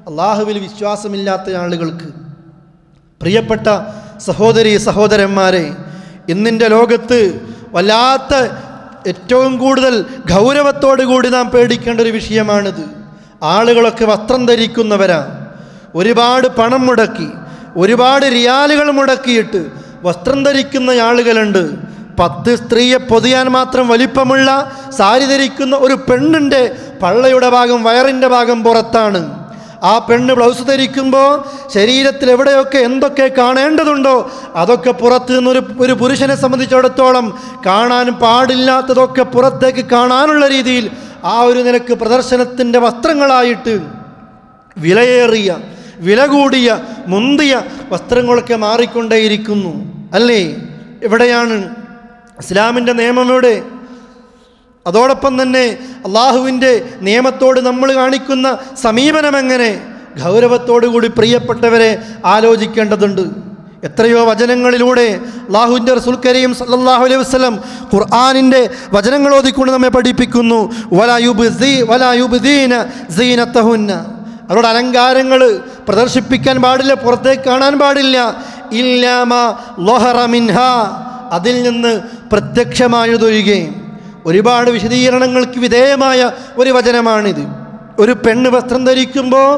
അല്ലാഹുവിൽ വിശ്വാസമില്ലാത്ത ആളുകൾക്ക്. പ്രിയപ്പെട്ട സഹോദരീ സഹോദരന്മാരെ, ഇന്നിൻ്റെ ലോകത്ത് വല്ലാത്ത ഏറ്റവും കൂടുതൽ ഗൗരവത്തോടു കൂടി നാം പേടിക്കേണ്ട ഒരു വിഷയമാണിത്. ആളുകളൊക്കെ വസ്ത്രം ധരിക്കുന്നവരാ. ഒരുപാട് പണം മുടക്കി, ഒരുപാട് റിയാലുകൾ മുടക്കിയിട്ട് വസ്ത്രം ധരിക്കുന്ന ആളുകളുണ്ട്. 10 സ്ത്രീയെ പൊതിയാൻ മാത്രം വലിപ്പമുള്ള സാരി ധരിക്കുന്ന ഒരു പെണ്ണിൻ്റെ പള്ളയുടെ ഭാഗം, വയറിൻ്റെ ഭാഗം പുറത്താണ്. ആ പെണ്ണ് ബ്ലൗസ് ധരിക്കുമ്പോൾ ശരീരത്തിൽ എവിടെയൊക്കെ എന്തൊക്കെ കാണേണ്ടതുണ്ടോ അതൊക്കെ പുറത്ത് നിന്നൊരു പുരുഷനെ സംബന്ധിച്ചിടത്തോളം കാണാൻ പാടില്ലാത്തതൊക്കെ പുറത്തേക്ക് കാണാനുള്ള രീതിയിൽ ആ ഒരു നിലക്ക് പ്രദർശനത്തിൻ്റെ വസ്ത്രങ്ങളായിട്ട് വിലയേറിയ വില കൂടിയ മുന്തിയ വസ്ത്രങ്ങളൊക്കെ മാറിക്കൊണ്ടേയിരിക്കുന്നു അല്ലേ? എവിടെയാണ് ഇസ്ലാമിൻ്റെ നിയമം? എവിടെ? അതോടൊപ്പം തന്നെ അള്ളാഹുവിൻ്റെ നിയമത്തോട് നമ്മൾ കാണിക്കുന്ന സമീപനം എങ്ങനെ? ഗൗരവത്തോടുകൂടി പ്രിയപ്പെട്ടവരെ ആലോചിക്കേണ്ടതുണ്ട്. എത്രയോ വചനങ്ങളിലൂടെ അല്ലാഹുവിൻ്റെ റസൂൽ കരീം സല്ലല്ലാഹു അലൈഹി വസല്ലം ഖുർആനിൻ്റെ വചനങ്ങൾ ഓതിക്കൊണ്ട് നമ്മെ പഠിപ്പിക്കുന്നു. വലാ യുബ്ദീന സീനത്തഹുന്ന, അവരുടെ അലങ്കാരങ്ങൾ പ്രദർശിപ്പിക്കാൻ പാടില്ല, പുറത്തേക്ക് കാണാൻ പാടില്ല. ഇല്ലാ മാ ലഹറ മിൻഹാ, അതിൽ നിന്ന് പ്രത്യക്ഷമായതൊഴികെ. ഒരുപാട് വിശദീകരണങ്ങൾക്ക് വിധേയമായ ഒരു വചനമാണിത്. ഒരു പെണ്ണ് വസ്ത്രം ധരിക്കുമ്പോൾ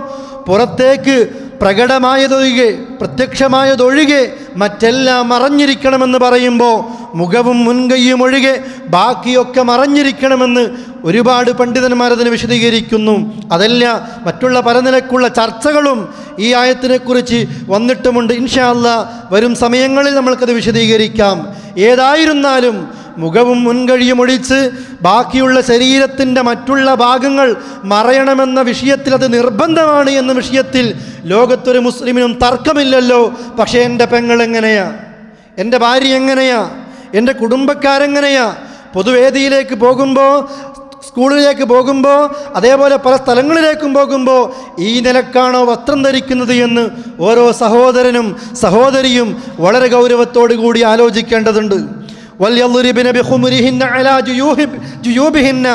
പുറത്തേക്ക് പ്രകടമായതൊഴികെ, പ്രത്യക്ഷമായതൊഴികെ മറ്റെല്ലാം മറഞ്ഞിരിക്കണമെന്ന് പറയുമ്പോൾ മുഖവും മുൻകൈയും ഒഴികെ ബാക്കിയൊക്കെ മറഞ്ഞിരിക്കണമെന്ന് ഒരുപാട് പണ്ഡിതന്മാർ അതിനെ വിശദീകരിക്കുന്നു. അതല്ല, മറ്റുള്ള പല നിലക്കുള്ള ചർച്ചകളും ഈ ആയത്തിനെക്കുറിച്ച് വന്നിട്ടുമുണ്ട്. ഇൻഷാ അല്ലാഹ് വരും സമയങ്ങളിൽ നമ്മൾക്കത് വിശദീകരിക്കാം. ഏതായിരുന്നാലും മുഖവും മുൻകഴിയും ഒഴിച്ച് ബാക്കിയുള്ള ശരീരത്തിൻ്റെ മറ്റുള്ള ഭാഗങ്ങൾ മറയണമെന്ന വിഷയത്തിൽ അത് നിർബന്ധമാണ് എന്ന വിഷയത്തിൽ ലോകത്തൊരു മുസ്ലിമിനും തർക്കമില്ലല്ലോ. പക്ഷേ എൻ്റെ പെങ്ങൾ എങ്ങനെയാ, എൻ്റെ ഭാര്യ എങ്ങനെയാ, എൻ്റെ കുടുംബക്കാരെങ്ങനെയാ, പൊതുവേദിയിലേക്ക് പോകുമ്പോൾ, സ്കൂളിലേക്ക് പോകുമ്പോൾ, അതേപോലെ പല സ്ഥലങ്ങളിലേക്കും പോകുമ്പോൾ ഈ നിലക്കാണോ വസ്ത്രം ധരിക്കുന്നത് എന്ന് ഓരോ സഹോദരനും സഹോദരിയും വളരെ ഗൗരവത്തോടു കൂടി ആലോചിക്കേണ്ടതുണ്ട്. വൽയദ്രിബ്ന ബിഖുമുരിഹിന്ന അലാ ജുയൂബിഹിന്ന,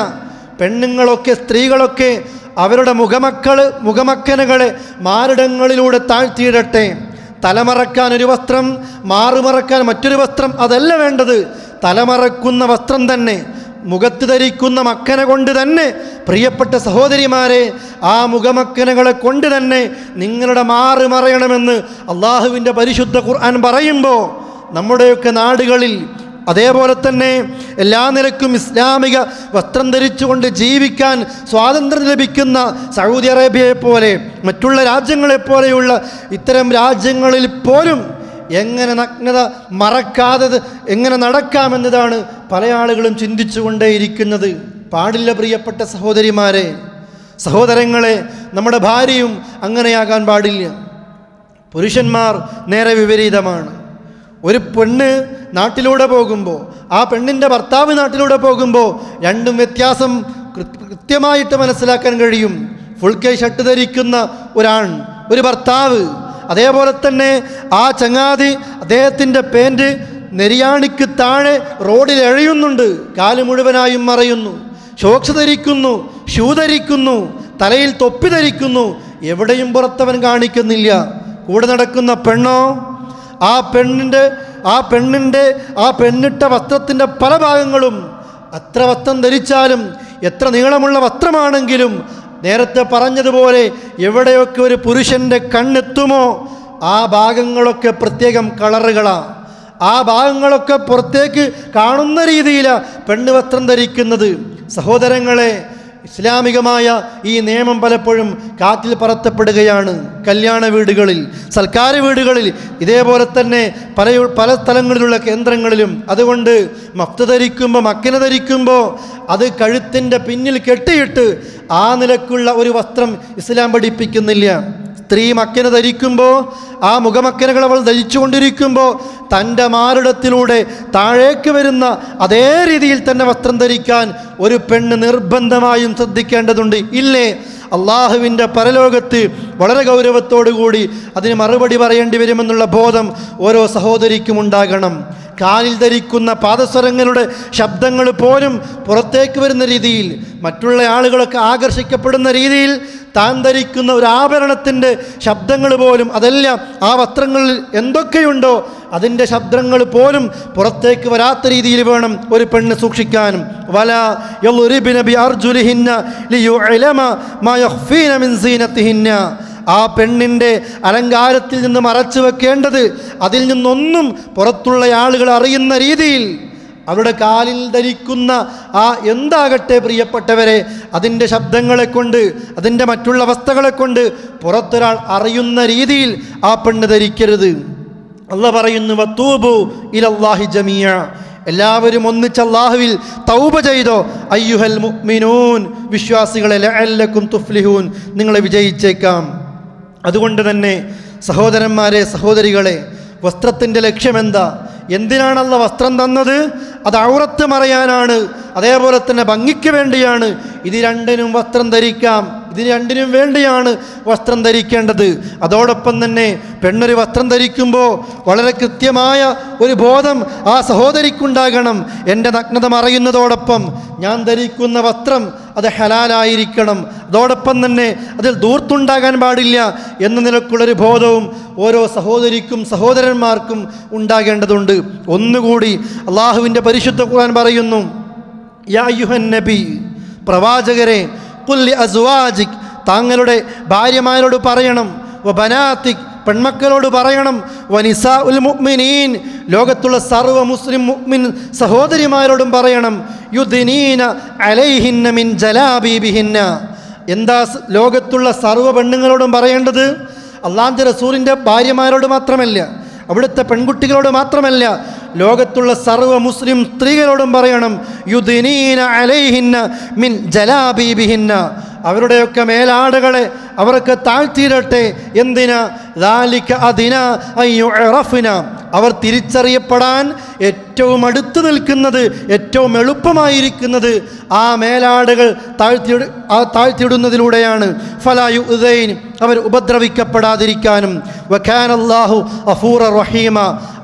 പെണ്ണുങ്ങളൊക്കെ സ്ത്രീകളൊക്കെ അവരുടെ മുഖമക്കനുകളെ മാറിടങ്ങളിലൂടെ താഴ്ത്തിയിടട്ടെ. തലമറക്കാൻ ഒരു വസ്ത്രം, മാറുമറക്കാൻ മറ്റൊരു വസ്ത്രം, അതല്ല വേണ്ടത്. തലമറക്കുന്ന വസ്ത്രം തന്നെ, മുഖത്ത് ധരിക്കുന്ന മക്കന കൊണ്ട് തന്നെ, പ്രിയപ്പെട്ട സഹോദരിമാരെ, ആ മുഖമക്കനകളെ കൊണ്ട് തന്നെ നിങ്ങളുടെ മാറ് മറയണമെന്ന് അള്ളാഹുവിൻ്റെ പരിശുദ്ധ ഖുർആൻ പറയുമ്പോൾ നമ്മുടെയൊക്കെ നാടുകളിൽ, അതേപോലെ തന്നെ എല്ലാ നിലക്കും ഇസ്ലാമിക വസ്ത്രം ധരിച്ചുകൊണ്ട് ജീവിക്കാൻ സ്വാതന്ത്ര്യം ലഭിക്കുന്ന സൗദി അറേബ്യയെ പോലെ മറ്റുള്ള രാജ്യങ്ങളെപ്പോലെയുള്ള ഇത്തരം രാജ്യങ്ങളിൽ പോലും എങ്ങനെ നഗ്നത മറക്കാതെ എങ്ങനെ നടക്കാമെന്നതാണ് പല ആളുകളും ചിന്തിച്ചു കൊണ്ടേയിരിക്കുന്നത്. പാടില്ല പ്രിയപ്പെട്ട സഹോദരിമാരെ, സഹോദരങ്ങളെ. നമ്മുടെ ഭാര്യയും അങ്ങനെയാകാൻ പാടില്ല. പുരുഷന്മാർ നേരെ വിപരീതമാണ്. ഒരു പെണ്ണ് നാട്ടിലൂടെ പോകുമ്പോൾ, ആ പെണ്ണിൻ്റെ ഭർത്താവ് നാട്ടിലൂടെ പോകുമ്പോൾ രണ്ടും വ്യത്യാസം കൃത്യമായിട്ട് മനസ്സിലാക്കാൻ കഴിയും. ഫുൾ കൈ ഷർട്ട് ധരിക്കുന്ന ഒരാൺ, ഒരു ഭർത്താവ്, അതേപോലെ തന്നെ ആ ചങ്ങാതി അദ്ദേഹത്തിൻ്റെ പാൻറ് നെരിയാണിക്ക് താഴെ റോഡിൽ എഴയുന്നുണ്ട്, കാല് മുഴുവനായും മറയുന്നു, ഷോക്സ് ധരിക്കുന്നു, ഷൂ ധരിക്കുന്നു, തലയിൽ തൊപ്പി ധരിക്കുന്നു, എവിടെയും പുറത്തവൻ കാണിക്കുന്നില്ല. കൂടെ നടക്കുന്ന പെണ്ണോ, ആ പെണ്ണിട്ട വസ്ത്രത്തിൻ്റെ പല ഭാഗങ്ങളും, അത്ര വസ്ത്രം ധരിച്ചാലും എത്ര നീളമുള്ള വസ്ത്രമാണെങ്കിലും നേരത്തെ പറഞ്ഞതുപോലെ എവിടെയൊക്കെ ഒരു പുരുഷൻ്റെ കണ്ണെത്തുമോ ആ ഭാഗങ്ങളൊക്കെ പ്രത്യേകം കളറുകളാണ്. ആ ഭാഗങ്ങളൊക്കെ പുറത്തേക്ക് കാണുന്ന രീതിയിലാണ് പെണ്ണ് വസ്ത്രം ധരിക്കുന്നത്. സഹോദരങ്ങളെ, ഇസ്ലാമികമായ ഈ നിയമം പലപ്പോഴും കാറ്റിൽ പറത്തപ്പെടുകയാണ്. കല്യാണ വീടുകളിൽ, സൽക്കാര വീടുകളിൽ, ഇതേപോലെ തന്നെ പല സ്ഥലങ്ങളിലുള്ള കേന്ദ്രങ്ങളിലും. അതുകൊണ്ട് മഫ്ത ധരിക്കുമ്പോൾ, മക്കന ധരിക്കുമ്പോൾ അത് കഴുത്തിൻ്റെ പിന്നിൽ കെട്ടിയിട്ട് ആ നിലക്കുള്ള ഒരു വസ്ത്രം ഇസ്ലാം പഠിപ്പിക്കുന്നില്ല. സ്ത്രീ മക്കന ധരിക്കുമ്പോൾ, ആ മുഖമക്കനകൾ അവൾ ധരിച്ചുകൊണ്ടിരിക്കുമ്പോൾ തൻ്റെ മാറിടത്തിലൂടെ താഴേക്ക് വരുന്ന അതേ രീതിയിൽ തന്നെ വസ്ത്രം ധരിക്കാൻ ഒരു പെണ്ണ് നിർബന്ധമായും ശ്രദ്ധിക്കേണ്ടതുണ്ട്. ഇല്ലേ? അള്ളാഹുവിൻ്റെ പരലോകത്ത് വളരെ ഗൗരവത്തോടു കൂടി അതിന് മറുപടി പറയേണ്ടി വരുമെന്നുള്ള ബോധം ഓരോ സഹോദരിക്കും ഉണ്ടാകണം. കാലിൽ ധരിക്കുന്ന പാദസ്വരങ്ങളുടെ ശബ്ദങ്ങൾ പോലും പുറത്തേക്ക് വരുന്ന രീതിയിൽ, മറ്റുള്ള ആളുകളൊക്കെ ആകർഷിക്കപ്പെടുന്ന രീതിയിൽ താൻ ധരിക്കുന്ന ഒരു ആഭരണത്തിൻ്റെ ശബ്ദങ്ങൾ പോലും, അതെല്ലാം ആ വസ്ത്രങ്ങളിൽ എന്തൊക്കെയുണ്ടോ അതിൻ്റെ ശബ്ദങ്ങൾ പോലും പുറത്തേക്ക് വരാത്ത രീതിയിൽ വേണം ഒരു പെണ്ണ് സൂക്ഷിക്കാനും. വലാ യദ്രിബ്ന ബിഅർജുലിഹിന്ന ലിയുഅലമ മാ യഖ്ഫീന മിൻ സീനത്തിഹിന്ന, ആ പെണ്ണിൻ്റെ അലങ്കാരത്തിൽ നിന്ന് മറച്ചു വെക്കേണ്ടത്, അതിൽ നിന്നൊന്നും പുറത്തുള്ള ആളുകൾ അറിയുന്ന രീതിയിൽ അവരുടെ കാലിൽ ധരിക്കുന്ന ആ എന്താകട്ടെ പ്രിയപ്പെട്ടവരെ, അതിൻ്റെ ശബ്ദങ്ങളെ കൊണ്ട്, അതിൻ്റെ മറ്റുള്ള വസ്തുക്കളെ കൊണ്ട് പുറത്തൊരാൾ അറിയുന്ന രീതിയിൽ ആ പെണ്ണ് ധരിക്കരുത്. അല്ലാഹ് പറയുന്നു, വതൂബു ഇലല്ലാഹി ജമീഅ, എല്ലാവരും ഒന്നിച്ച് അല്ലാഹുവിൽ തൗബ ചെയ്തോ. അയ്യുഹൽ മുഅ്മിനൂൻ, വിശ്വാസികളെ, ലഅല്ലക്കും തുഫ്ലിഹൂൻ, നിങ്ങളെ വിജയിച്ചേക്കാം. അതുകൊണ്ട് തന്നെ സഹോദരന്മാരെ, സഹോദരികളെ, വസ്ത്രത്തിൻ്റെ ലക്ഷ്യമെന്താ? എന്തിനാണ് അല്ലാഹ് വസ്ത്രം തന്നത്? അത് ഔറത്ത് മറയാനാണ്, അതേപോലെ തന്നെ ഭംഗിക്ക് വേണ്ടിയാണ്. ഇത് രണ്ടിനും വസ്ത്രം ധരിക്കാം, ഇതിന് രണ്ടിനും വേണ്ടിയാണ് വസ്ത്രം ധരിക്കേണ്ടത്. അതോടൊപ്പം തന്നെ പെണ്ണൊരു വസ്ത്രം ധരിക്കുമ്പോൾ വളരെ കൃത്യമായ ഒരു ബോധം ആ സഹോദരിക്കുണ്ടാകണം. എൻ്റെ നഗ്നത മറയുന്നതോടൊപ്പം ഞാൻ ധരിക്കുന്ന വസ്ത്രം അത് ഹലാലായിരിക്കണം, അതോടൊപ്പം തന്നെ അതിൽ ധൂർത്തുണ്ടാകാൻ പാടില്ല എന്ന നിലക്കുള്ളൊരു ബോധവും ഓരോ സഹോദരിക്കും സഹോദരന്മാർക്കും ഉണ്ടാകേണ്ടതുണ്ട്. ഒന്നുകൂടി അള്ളാഹുവിൻ്റെ പരിശുദ്ധ ഖുർആൻ പറയുന്നു, യാ അയ്യുഹൻ നബി, പ്രവാചകരെ, ഖുൽ ലി അസ്വാജിക്, താങ്കളുടെ ഭാര്യമാരോട് പറയണം, വ ബനാതിക്, പെൺമക്കളോട് പറയണം, വ നിസാഉൽ മുഅ്മിനീൻ, ലോകത്തുള്ള സർവ്വ മുസ്ലിം മുഅ്മിൻ സഹോദരിമാരോടും പറയണം, യുദ്നീന അലൈഹിന്ന മിൻ ജലാബീബിഹിന്ന. എന്താ ലോകത്തുള്ള സർവ്വ പെണ്ണുങ്ങളോടും പറയേണ്ടത്? അല്ലാഹുവിൻ്റെ റസൂലിൻ്റെ ഭാര്യമാരോട് മാത്രമല്ല, അവിടുത്തെ പെൺകുട്ടികളോട് മാത്രമല്ല, ലോകത്തുള്ള സർവ്വ മുസ്ലിം സ്ത്രീകളോടും പറയണം, യുദ്നീന അലൈഹിന്ന മിൻ ജലാബീബിഹിന്ന, അവരുടെയൊക്കെ മേലാടുകളെ അവർക്ക് താഴ്ത്തിയിടട്ടെ. എന്തിനാ? ദാലിക അദിനാ അൻ യുഅറഫ്ന, അവർ തിരിച്ചറിയപ്പെടാൻ ഏറ്റവും അടുത്ത് നിൽക്കുന്നത്, ഏറ്റവും എളുപ്പമായിരിക്കുന്നത് ആ മേലാടുകൾ താഴ്ത്തിയിടുന്നതിലൂടെയാണ്. ഫലാ യുഅ്ദൈൻ, അവർ ഉപദ്രവിക്കപ്പെടാതിരിക്കാനും. വകാനല്ലാഹു ഗഫൂറർ റഹീമ,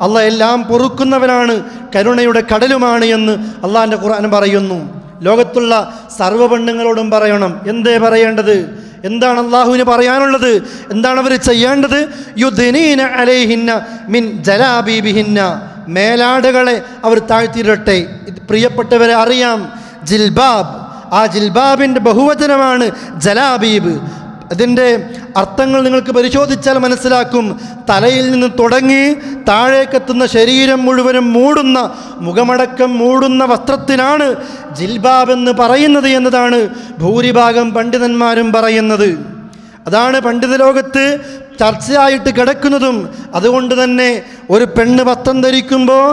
അല്ലാഹ് എല്ലാം പൊറുക്കുന്നവനാണ്, കരുണയുടെ കടലുമാണ് എന്ന് അള്ളാഹിൻ്റെ ഖുർആൻ പറയുന്നു. ലോകത്തുള്ള സർവ്വ പെണ്ണുങ്ങളോടും പറയണം. എന്തേ പറയേണ്ടത്? എന്താണ് അള്ളാഹുവിന് പറയാനുള്ളത്? എന്താണ് അവർ ചെയ്യേണ്ടത്? യുദ്നീന അലൈഹിന്ന മിൻ ജലാബീബിഹിന്ന, മേലാടുകളെ അവർ താഴ്ത്തിയിടട്ടെ. പ്രിയപ്പെട്ടവരെ, അറിയാം ജിൽബാബ്, ആ ജിൽബാബിൻ്റെ ബഹുവചനമാണ് ജലാബീബ്. അതിൻ്റെ അർത്ഥങ്ങൾ നിങ്ങൾക്ക് പരിശോധിച്ചാൽ മനസ്സിലാക്കും. തലയിൽ നിന്ന് തുടങ്ങി താഴേക്കെത്തുന്ന ശരീരം മുഴുവനും മൂടുന്ന, മുഖമടക്കം മൂടുന്ന വസ്ത്രത്തിനാണ് ജിൽബാബ് എന്ന് പറയുന്നത് എന്നതാണ് ഭൂരിഭാഗം പണ്ഡിതന്മാരും പറയുന്നത്. അതാണ് പണ്ഡിത ലോകത്ത് ചർച്ചയായിട്ട് കിടക്കുന്നതും. അതുകൊണ്ട് തന്നെ ഒരു പെണ്ണ് വസ്ത്രം ധരിക്കുമ്പോൾ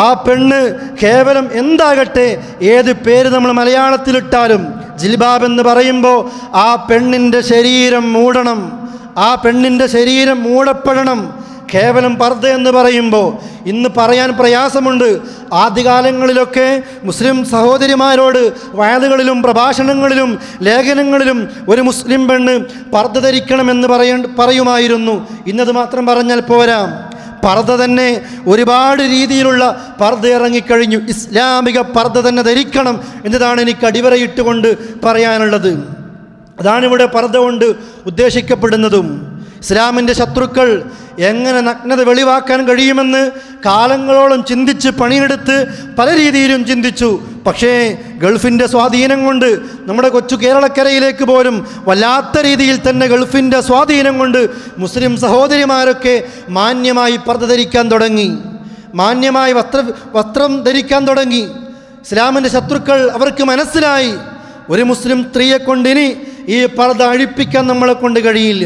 ആ പെണ്ണ് കേവലം എന്താകട്ടെ, ഏത് പേര് നമ്മൾ മലയാളത്തിലിട്ടാലും ജിൽബാബ് എന്ന് പറയുമ്പോൾ ആ പെണ്ണിൻ്റെ ശരീരം മൂടണം, ആ പെണ്ണിൻ്റെ ശരീരം മൂടപ്പെടണം. കേവലം പർദ്ദ എന്ന് പറയുമ്പോൾ ഇന്ന് പറയാൻ പ്രയാസമുണ്ട്. ആദ്യകാലങ്ങളിലൊക്കെ മുസ്ലിം സഹോദരിമാരോട് വയലുകളിലും പ്രഭാഷണങ്ങളിലും ലേഖനങ്ങളിലും ഒരു മുസ്ലിം പെണ്ണ് പർദ്ദ ധരിക്കണമെന്ന് പറയുമായിരുന്നു. ഇന്നത് മാത്രം പറഞ്ഞാൽ പോരാ, പർദ്ദ തന്നെ ഒരുപാട് രീതിയിലുള്ള പർദ്ദ ഇറങ്ങിക്കഴിഞ്ഞു. ഇസ്ലാമിക പർദ്ദ തന്നെ ധരിക്കണം എന്നതാണ് എനിക്ക് അടിവരയിട്ടുകൊണ്ട് പറയാനുള്ളത്. അതാണിവിടെ പർദ്ദ കൊണ്ട് ഉദ്ദേശിക്കപ്പെടുന്നതും. ഇസ്ലാമിൻ്റെ ശത്രുക്കൾ എങ്ങനെ നഗ്നത വെളിവാക്കാൻ കഴിയുമെന്ന് കാലങ്ങളോളം ചിന്തിച്ച് പണിയെടുത്ത് പല രീതിയിലും ചിന്തിച്ചു. പക്ഷേ ഗൾഫിൻ്റെ സ്വാധീനം കൊണ്ട് നമ്മുടെ കൊച്ചു കേരളക്കരയിലേക്ക് പോലും വല്ലാത്ത രീതിയിൽ തന്നെ ഗൾഫിൻ്റെ സ്വാധീനം കൊണ്ട് മുസ്ലിം സഹോദരിമാരൊക്കെ മാന്യമായി പർദ്ദ ധരിക്കാൻ തുടങ്ങി, മാന്യമായി വസ്ത്രം ധരിക്കാൻ തുടങ്ങി. ഇസ്ലാമിൻ്റെ ശത്രുക്കൾ അവർക്ക് മനസ്സിലായി, ഒരു മുസ്ലിം സ്ത്രീയെ കൊണ്ടിനി ഈ പർദ്ദ അഴിപ്പിക്കാൻ നമ്മളെ കൊണ്ട് കഴിയില്ല,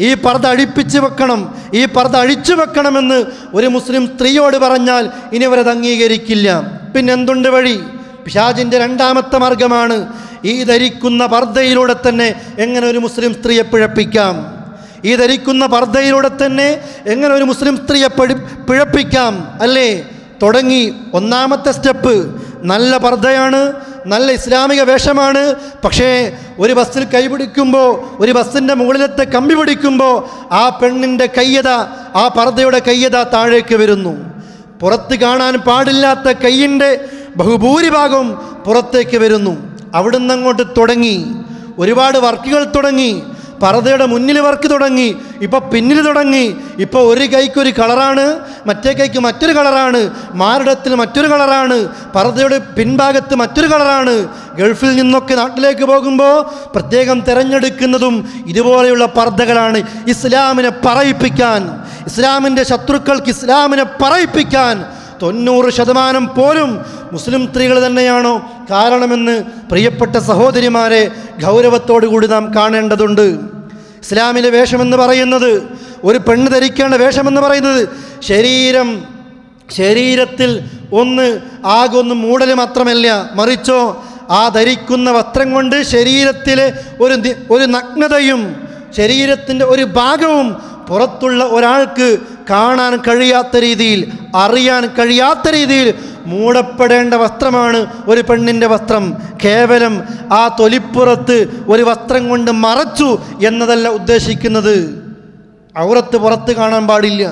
ഈ പർദ്ദ അഴിപ്പിച്ച് വെക്കണം, ഈ പർദ്ദ അഴിച്ചു വെക്കണമെന്ന് ഒരു മുസ്ലിം സ്ത്രീയോട് പറഞ്ഞാൽ ഇനി അവരത് അംഗീകരിക്കില്ല. പിന്നെ എന്തുണ്ട് വഴി? പിശാചിൻ്റെ രണ്ടാമത്തെ മാർഗമാണ് ഈ ധരിക്കുന്ന പർദ്ദയിലൂടെ തന്നെ എങ്ങനെ ഒരു മുസ്ലിം സ്ത്രീയെ പിഴപ്പിക്കാം, ഈ ധരിക്കുന്ന പർദ്ദയിലൂടെ തന്നെ എങ്ങനെ ഒരു മുസ്ലിം സ്ത്രീയെ പിഴപ്പിക്കാം, അല്ലേ? തുടങ്ങി. ഒന്നാമത്തെ സ്റ്റെപ്പ് നല്ല പർദ്ദയാണ്, നല്ല ഇസ്ലാമിക വേഷമാണ്. പക്ഷേ ഒരു ബസ്സിൽ കൈപിടിക്കുമ്പോൾ, ഒരു ബസ്സിൻ്റെ മുകളിലത്തെ കമ്പി പിടിക്കുമ്പോൾ ആ പെണ്ണിൻ്റെ കയ്യത, ആ പർദ്ദയുടെ കയ്യത താഴേക്ക് വരുന്നു. പുറത്ത് കാണാൻ പാടില്ലാത്ത കയ്യിൻ്റെ ബഹുഭൂരിഭാഗം പുറത്തേക്ക് വരുന്നു. അവിടുന്ന് അങ്ങോട്ട് തുടങ്ങി ഒരുപാട് വർക്കുകൾ തുടങ്ങി. പർദ്ദയുടെ മുന്നിൽ വർക്ക് തുടങ്ങി, ഇപ്പോൾ പിന്നിൽ തുടങ്ങി. ഇപ്പോൾ ഒരു കൈക്കൊരു കളറാണ്, മറ്റേ കൈക്ക് മറ്റൊരു കളറാണ്, മാറിടത്തിൽ മറ്റൊരു കളറാണ്, പർദ്ദയുടെ പിൻഭാഗത്ത് മറ്റൊരു കളറാണ്. ഗൾഫിൽ നിന്നൊക്കെ നാട്ടിലേക്ക് പോകുമ്പോൾ പ്രത്യേകം തിരഞ്ഞെടുക്കുന്നതും ഇതുപോലെയുള്ള പർദ്ദകളാണ്. ഇസ്ലാമിനെ പറയിപ്പിക്കാൻ, ഇസ്ലാമിൻ്റെ ശത്രുക്കൾക്ക് ഇസ്ലാമിനെ പറയിപ്പിക്കാൻ 90% പോലും മുസ്ലിം സ്ത്രീകൾ തന്നെയാണോ കാരണമെന്ന് പ്രിയപ്പെട്ട സഹോദരിമാരെ ഗൗരവത്തോടു കൂടി നാം കാണേണ്ടതുണ്ട്. ഇസ്ലാമിലെ വേഷമെന്ന് പറയുന്നത്, ഒരു പെണ്ണ് ധരിക്കേണ്ട വേഷമെന്ന് പറയുന്നത് ശരീരം ശരീരത്തിൽ ആകൊന്ന് മൂടൽ മാത്രമല്ല, മറിച്ചോ ആ ധരിക്കുന്ന വസ്ത്രം കൊണ്ട് ശരീരത്തിലെ ഒരു നഗ്നതയും ശരീരത്തിൻ്റെ ഒരു ഭാഗവും പുറത്തുള്ള ഒരാൾക്ക് കാണാൻ കഴിയാത്ത രീതിയിൽ, അറിയാൻ കഴിയാത്ത രീതിയിൽ മൂടപ്പെടേണ്ട വസ്ത്രമാണ് ഒരു പെണ്ണിൻ്റെ വസ്ത്രം. കേവലം ആ തൊലിപ്പുറത്ത് ഒരു വസ്ത്രം കൊണ്ട് മറച്ചു എന്നതല്ല ഉദ്ദേശിക്കുന്നത്. ഔറത്ത് പുറത്ത് കാണാൻ പാടില്ല.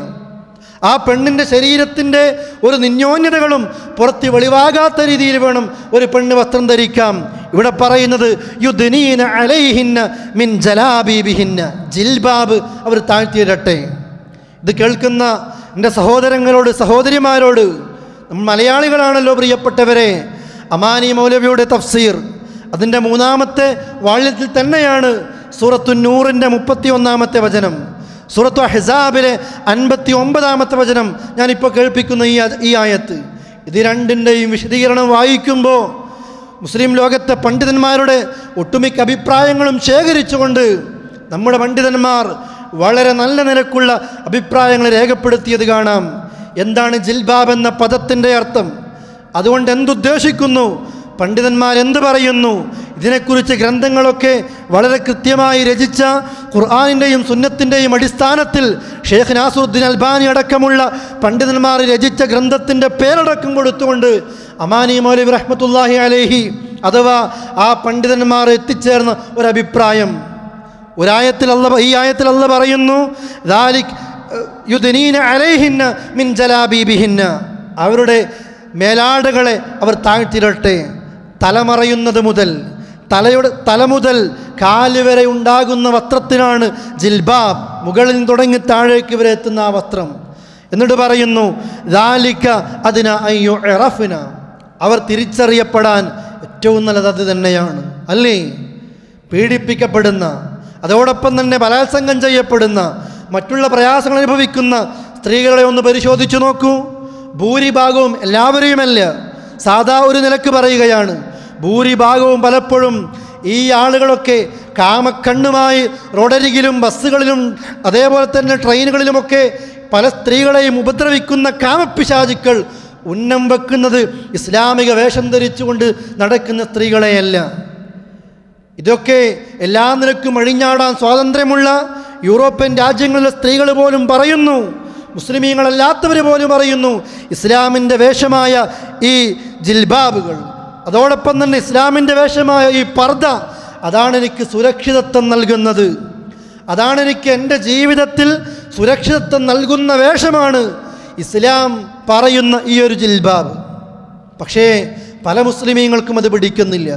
ആ പെണ്ണിൻ്റെ ശരീരത്തിൻ്റെ ഒരു നിന്യോന്യതകളും പുറത്ത് വെളിവാകാത്ത രീതിയിൽ വേണം ഒരു പെണ്ണ് വസ്ത്രം ധരിക്കാം. ഇവിടെ പറയുന്നത് യുദ്നീന അലൈഹിന്ന മിൻ ജലാബീബിഹിന്ന, ജിൽബാബ് അവർ താഴ്ത്തിയിടട്ടെ. ഇത് കേൾക്കുന്ന എൻ്റെ സഹോദരങ്ങളോട്, സഹോദരിമാരോട്, നമ്മൾ മലയാളികളാണല്ലോ പ്രിയപ്പെട്ടവരെ, അമാനി മൗലവിയുടെ തഫ്സീർ അതിൻ്റെ 3-ാമത്തെ വാള്യത്തിൽ തന്നെയാണ് സൂറത്തു നൂറിൻ്റെ 31-ാമത്തെ വചനം, സൂറത്തു അഹ്സാബിലെ 59-ാമത്തെ വചനം ഞാനിപ്പോൾ കേൾപ്പിക്കുന്ന ഈ ആയത്ത്. ഇത് രണ്ടിൻ്റെയും വിശദീകരണം വായിക്കുമ്പോൾ മുസ്ലിം ലോകത്തെ പണ്ഡിതന്മാരുടെ ഒട്ടുമിക്ക അഭിപ്രായങ്ങളും ശേഖരിച്ചുകൊണ്ട് നമ്മുടെ പണ്ഡിതന്മാർ വളരെ നല്ല നിലക്കുള്ള അഭിപ്രായങ്ങൾ രേഖപ്പെടുത്തിയത് കാണാം. എന്താണ് ജിൽബാബ് എന്ന പദത്തിൻ്റെ അർത്ഥം? അതുകൊണ്ട് എന്തുദ്ദേശിക്കുന്നു? പണ്ഡിതന്മാർ എന്ത് പറയുന്നു? ഇതിനെക്കുറിച്ച് ഗ്രന്ഥങ്ങളൊക്കെ വളരെ കൃത്യമായി രചിച്ച ഖുർആനിൻ്റെയും സുന്നത്തിൻ്റെയും അടിസ്ഥാനത്തിൽ ഷെയ്ഖ് നാസറുദ്ദീൻ അൽബാനി അടക്കമുള്ള പണ്ഡിതന്മാർ രചിച്ച ഗ്രന്ഥത്തിൻ്റെ പേരടക്കം കൊടുത്തുകൊണ്ട് അമാനി മൗലവി റഹ്മത്തുള്ളാഹി അലൈഹി അഥവാ ആ പണ്ഡിതന്മാർ എത്തിച്ചേർന്ന ഒരഭിപ്രായം, ഈ ആയത്തിൽ അല്ലാഹ് പറയുന്നു, ദാലിക് യുദ്നീന അലൈഹിന്ന മിൻ ജലാബീബിഹിന്ന, അവരുടെ മേലാടുകളെ അവർ താഴ്ത്തിയിടട്ടെ. തലമറയുന്നത് മുതൽ തല മുതൽ കാല് വരെ ഉണ്ടാകുന്ന വസ്ത്രത്തിനാണ് ജിൽബാബ്, മുകളിൽ നിന്ന് തുടങ്ങി താഴേക്ക് വരെ എത്തുന്ന ആ വസ്ത്രം. എന്നിട്ട് പറയുന്നു ദാലിക അദ്ന അയ്യു ഇറഫ്ന, അവർ തിരിച്ചറിയപ്പെടാൻ ഏറ്റവും നല്ലത് അത് തന്നെയാണ്. അല്ലേ? പീഡിപ്പിക്കപ്പെടുന്ന, അതോടൊപ്പം തന്നെ ബലാത്സംഗം ചെയ്യപ്പെടുന്ന, മറ്റുള്ള പ്രയാസങ്ങൾ അനുഭവിക്കുന്ന സ്ത്രീകളെ ഒന്ന് പരിശോധിച്ചു നോക്കൂ. ഭൂരിഭാഗവും, എല്ലാവരെയുമല്ല, സാധാ ഒരു നിലക്ക് പറയുകയാണ്, ഭൂരിഭാഗവും പലപ്പോഴും ഈ ആളുകളൊക്കെ കാമക്കണ്ണുമായി റോഡരികിലും ബസ്സുകളിലും അതേപോലെ തന്നെ ട്രെയിനുകളിലുമൊക്കെ പല സ്ത്രീകളെയും ഉപദ്രവിക്കുന്ന കാമപ്പിശാചുക്കൾ ഉന്നം വെക്കുന്നത് ഇസ്ലാമിക വേഷം ധരിച്ചുകൊണ്ട് നടക്കുന്ന സ്ത്രീകളെയല്ല. ഇതൊക്കെ എല്ലാ നിലക്കും അഴിഞ്ഞാടാൻ സ്വാതന്ത്ര്യമുള്ള യൂറോപ്യൻ രാജ്യങ്ങളിലെ സ്ത്രീകൾ പോലും പറയുന്നു, മുസ്ലിമീങ്ങളല്ലാത്തവർ പോലും പറയുന്നു, ഇസ്ലാമിൻ്റെ വേഷമായ ഈ ജിൽബാബുകൾ, അതോടൊപ്പം തന്നെ ഇസ്ലാമിൻ്റെ വേഷമായ ഈ പർദ, അതാണ് എനിക്ക് സുരക്ഷിതത്വം നൽകുന്നത്, അതാണ് എനിക്ക് എൻ്റെ ജീവിതത്തിൽ സുരക്ഷിതത്വം നൽകുന്ന വേഷമാണ് ഇസ്ലാം പറയുന്ന ഈ ഒരു ജിൽബാബ്. പക്ഷേ പല മുസ്ലിമീങ്ങൾക്കും അത് പിടിക്കുന്നില്ല.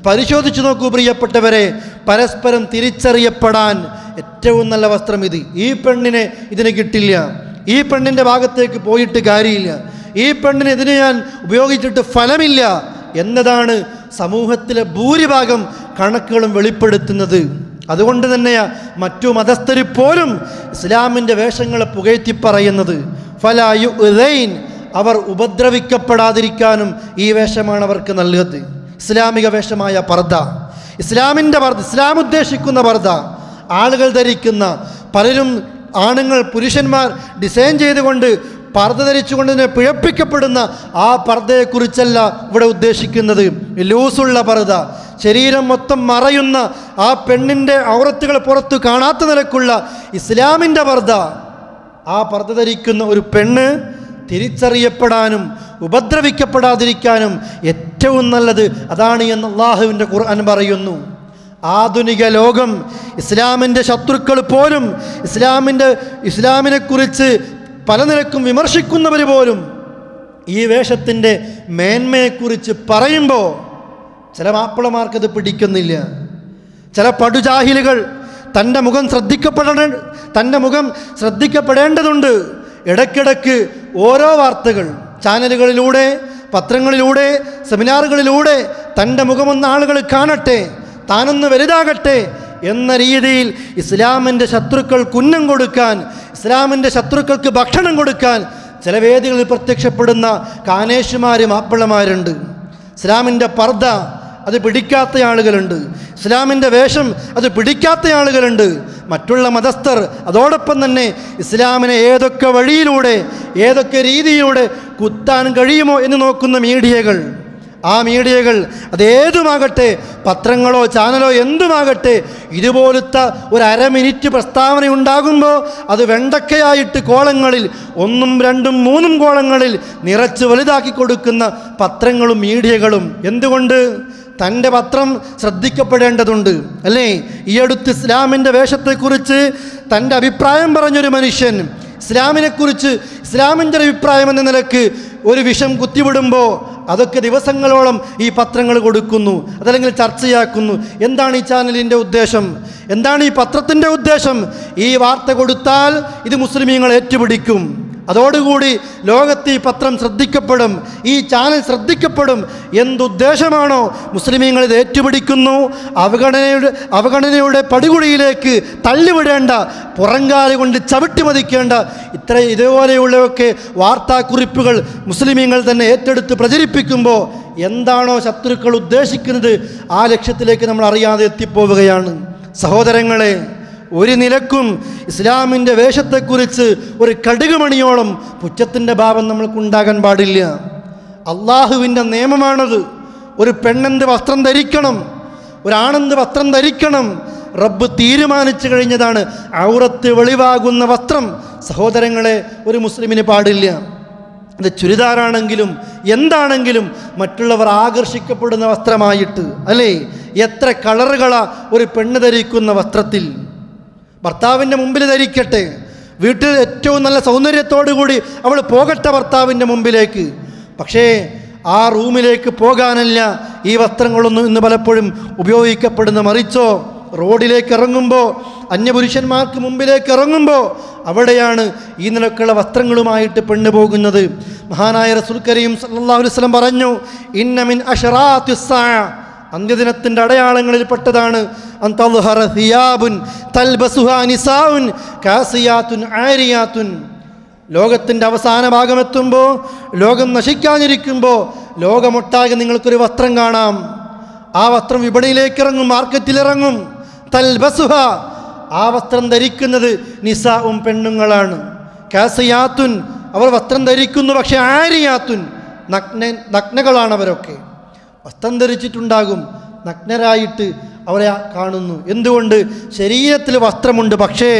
പരിശോധിച്ചു നോക്കൂ പ്രിയപ്പെട്ടവരെ, പരസ്പരം തിരിച്ചറിയപ്പെടാൻ ഏറ്റവും നല്ല വസ്ത്രം ഇത്. ഈ പെണ്ണിനെ ഇതിന് കിട്ടില്ല, ഈ പെണ്ണിൻ്റെ ഭാഗത്തേക്ക് പോയിട്ട് കാര്യമില്ല, ഈ പെണ്ണിനെ ഇതിന് ഞാൻ ഉപയോഗിച്ചിട്ട് ഫലമില്ല എന്നതാണ് സമൂഹത്തിലെ ഭൂരിഭാഗം കണക്കുകളും വെളിപ്പെടുത്തുന്നത്. അതുകൊണ്ട് തന്നെയാണ് മറ്റു മതസ്ഥർ പോലും ഇസ്ലാമിൻ്റെ വേഷങ്ങളെ പുകഴ്ത്തി പറയുന്നത്. ഫലാ യുഅ്ദൈൻ, അവർ ഉപദ്രവിക്കപ്പെടാതിരിക്കാനും ഈ വേഷമാണ് അവർക്ക് നൽകുന്നത്. ഇസ്ലാമിക വേഷമായ പർദ, ഇസ്ലാമിൻ്റെ പർദ, ഇസ്ലാം ഉദ്ദേശിക്കുന്ന പർദ, ആളുകൾ ധരിക്കുന്ന, പലരും ആണുങ്ങൾ പുരുഷന്മാർ ഡിസൈൻ ചെയ്തുകൊണ്ട് പർദ ധരിച്ചുകൊണ്ട് തന്നെ പിഴപ്പിക്കപ്പെടുന്ന ആ പർദയെക്കുറിച്ചല്ല ഇവിടെ ഉദ്ദേശിക്കുന്നത്. ലൂസുള്ള പർദ, ശരീരം മൊത്തം മറയുന്ന ആ പെണ്ണിൻ്റെ ഔറത്തുകൾ പുറത്തു കാണാത്ത നിലക്കുള്ള ഇസ്ലാമിൻ്റെ പർദ, ആ പർദ ധരിക്കുന്ന ഒരു പെണ്ണ് തിരിച്ചറിയപ്പെടാനും ഉപദ്രവിക്കപ്പെടാതിരിക്കാനും ഏറ്റവും നല്ലത് അതാണ് എന്ന് അല്ലാഹുവിൻ്റെ ഖുർആൻ പറയുന്നു. ആധുനിക ലോകം, ഇസ്ലാമിൻ്റെ ശത്രുക്കൾ പോലും, ഇസ്ലാമിനെക്കുറിച്ച് പല നിലക്കും വിമർശിക്കുന്നവർ പോലും ഈ വേഷത്തിൻ്റെ മേന്മയെക്കുറിച്ച് പറയുമ്പോൾ ചില മാപ്പിളമാർക്കത് പിടിക്കുന്നില്ല. ചില പടുജാഹിലുകൾ തൻ്റെ മുഖം ശ്രദ്ധിക്കപ്പെടേണ്ടതുണ്ട്. ഇടയ്ക്കിടയ്ക്ക് ഓരോ വാർത്തകൾ ചാനലുകളിലൂടെ, പത്രങ്ങളിലൂടെ, സെമിനാറുകളിലൂടെ തൻ്റെ മുഖമൊന്ന് ആളുകൾ കാണട്ടെ, താനൊന്ന് വലുതാകട്ടെ എന്ന രീതിയിൽ ഇസ്ലാമിൻ്റെ ശത്രുക്കൾക്ക് ഉന്നം കൊടുക്കാൻ, ഇസ്ലാമിൻ്റെ ശത്രുക്കൾക്ക് ഭക്ഷണം കൊടുക്കാൻ ചില വേദികളിൽ പ്രത്യക്ഷപ്പെടുന്ന കാനേഷുമാർ, മാപ്പിളമാരുണ്ട്. ഇസ്ലാമിൻ്റെ പർദ അത് പിടിക്കാത്ത ആളുകളുണ്ട്, ഇസ്ലാമിൻ്റെ വേഷം അത് പിടിക്കാത്ത ആളുകളുണ്ട്. മറ്റുള്ള മതസ്ഥർ അതോടൊപ്പം തന്നെ ഇസ്ലാമിനെ ഏതൊക്കെ വഴിയിലൂടെ ഏതൊക്കെ രീതിയിലൂടെ കുത്താൻ കഴിയുമോ എന്ന് നോക്കുന്ന മീഡിയകൾ, ആ മീഡിയകൾ അതേതുമാകട്ടെ, പത്രങ്ങളോ ചാനലോ എന്തുമാകട്ടെ, ഇതുപോലത്തെ ഒരു അരമിനിറ്റ് പ്രസ്താവന ഉണ്ടാകുമ്പോൾ അത് വെണ്ടക്കയായിട്ട് കോളങ്ങളിൽ 1, 2, 3 കോളങ്ങളിൽ നിറച്ച് വലുതാക്കി കൊടുക്കുന്ന പത്രങ്ങളും മീഡിയകളും. എന്തുകൊണ്ട്? തൻ്റെ പത്രം ശ്രദ്ധിക്കപ്പെടേണ്ടതുണ്ട് അല്ലേ? ഈ അടുത്ത് ഇസ്ലാമിൻ്റെ വേഷത്തെക്കുറിച്ച് തൻ്റെ അഭിപ്രായം പറഞ്ഞൊരു മനുഷ്യൻ ഇസ്ലാമിനെക്കുറിച്ച് ഇസ്ലാമിൻ്റെ അഭിപ്രായം എന്ന നിലക്ക് ഒരു വിഷം കുത്തിവിടുമ്പോൾ അതൊക്കെ ദിവസങ്ങളോളം ഈ പത്രങ്ങൾ കൊടുക്കുന്നു, അതല്ലെങ്കിൽ ചർച്ചയാക്കുന്നു. എന്താണ് ഈ ചാനലിൻ്റെ ഉദ്ദേശം? എന്താണ് ഈ പത്രത്തിൻ്റെ ഉദ്ദേശം? ഈ വാർത്ത കൊടുത്താൽ ഇത് മുസ്ലിമീങ്ങൾ ഏറ്റുപിടിക്കും, അതോടുകൂടി ലോകത്ത് ഈ പത്രം ശ്രദ്ധിക്കപ്പെടും, ഈ ചാനൽ ശ്രദ്ധിക്കപ്പെടും. എന്തുദ്ദേശമാണോ മുസ്ലിമീങ്ങൾ ഇത് ഏറ്റുപിടിക്കുന്നു, അവഗണനയുടെ പടുകുഴിയിലേക്ക് തള്ളിവിടേണ്ട, പുറങ്കാല് കൊണ്ട് ചവിട്ടി മതിക്കേണ്ട ഇതുപോലെയുള്ളവയൊക്കെ വാർത്താക്കുറിപ്പുകൾ മുസ്ലിമീങ്ങൾ തന്നെ ഏറ്റെടുത്ത് പ്രചരിപ്പിക്കുമ്പോൾ എന്താണോ ശത്രുക്കൾ ഉദ്ദേശിക്കുന്നത് ആ ലക്ഷ്യത്തിലേക്ക് നമ്മൾ അറിയാതെ എത്തിപ്പോവുകയാണ്. സഹോദരങ്ങളെ, ഒരു നിലക്കും ഇസ്ലാമിൻ്റെ വേഷത്തെക്കുറിച്ച് ഒരു കടുകുമണിയോളം പുച്ഛത്തിൻ്റെ ഭാവം നമ്മൾക്കുണ്ടാകാൻ പാടില്ല. അള്ളാഹുവിൻ്റെ നിയമമാണത്. ഒരു പെണ്ണെന്ത് വസ്ത്രം ധരിക്കണം, ഒരാണെന്ത് വസ്ത്രം ധരിക്കണം, റബ്ബ് തീരുമാനിച്ചു കഴിഞ്ഞതാണ്. ഔറത്ത് വെളിവാകുന്ന വസ്ത്രം സഹോദരങ്ങളെ ഒരു മുസ്ലിമിന് പാടില്ല. അത് ചുരിദാറാണെങ്കിലും എന്താണെങ്കിലും മറ്റുള്ളവർ ആകർഷിക്കപ്പെടുന്ന വസ്ത്രമായിട്ട് അല്ലേ? എത്ര കളറുകളാ ഒരു പെണ്ണ് ധരിക്കുന്ന വസ്ത്രത്തിൽ. ഭർത്താവിൻ്റെ മുമ്പിൽ ധരിക്കട്ടെ, വീട്ടിൽ ഏറ്റവും നല്ല സൗന്ദര്യത്തോടു കൂടി അവൾ പോകട്ടെ ഭർത്താവിൻ്റെ മുമ്പിലേക്ക്. പക്ഷേ ആ റൂമിലേക്ക് പോകാനല്ല ഈ വസ്ത്രങ്ങളൊന്നും ഇന്ന് പലപ്പോഴും ഉപയോഗിക്കപ്പെടുന്ന. മറിച്ചോ റോഡിലേക്ക് ഇറങ്ങുമ്പോൾ, അന്യപുരുഷന്മാർക്ക് മുമ്പിലേക്ക് ഇറങ്ങുമ്പോൾ അവിടെയാണ് ഈ നിലക്കുള്ള വസ്ത്രങ്ങളുമായിട്ട് പെണ്ണ് പോകുന്നത്. മഹാനായ റസൂൽ കരീം സല്ലല്ലാഹു അലൈഹി വസല്ലം പറഞ്ഞു, ഇന്ന മിൻ അശറാത്തിസ്സാഅ, അന്ത്യദിനത്തിൻ്റെ അടയാളങ്ങളിൽപ്പെട്ടതാണ് അൻതൽഹറ സിയാബുൻ തൽബസുഹാ നിസാഉൻ കാസിയാത്തുൻ ആരിയാത്തുൻ. ലോകത്തിൻ്റെ അവസാന ഭാഗമെത്തുമ്പോൾ, ലോകം നശിക്കാനിരിക്കുമ്പോൾ ലോകമൊട്ടാകെ നിങ്ങൾക്കൊരു വസ്ത്രം കാണാം. ആ വസ്ത്രം വിപണിയിലേക്ക് ഇറങ്ങും, മാർക്കറ്റിലിറങ്ങും. തൽബസുഹ, ആ വസ്ത്രം ധരിക്കുന്നത് നിസാഉം പെണ്ണുങ്ങളാണ്. കാസിയാത്തുൻ, അവർ വസ്ത്രം ധരിക്കുന്നു, പക്ഷെ ആരിയാത്തുൻ, നഗ്നകളാണ് അവരൊക്കെ. വസ്ത്രം ധരിച്ചിട്ടുണ്ടാകും, നഗ്നരായിട്ട് അവരെ കാണുന്നു. എന്തുകൊണ്ട്? ശരീരത്തിൽ വസ്ത്രമുണ്ട്, പക്ഷേ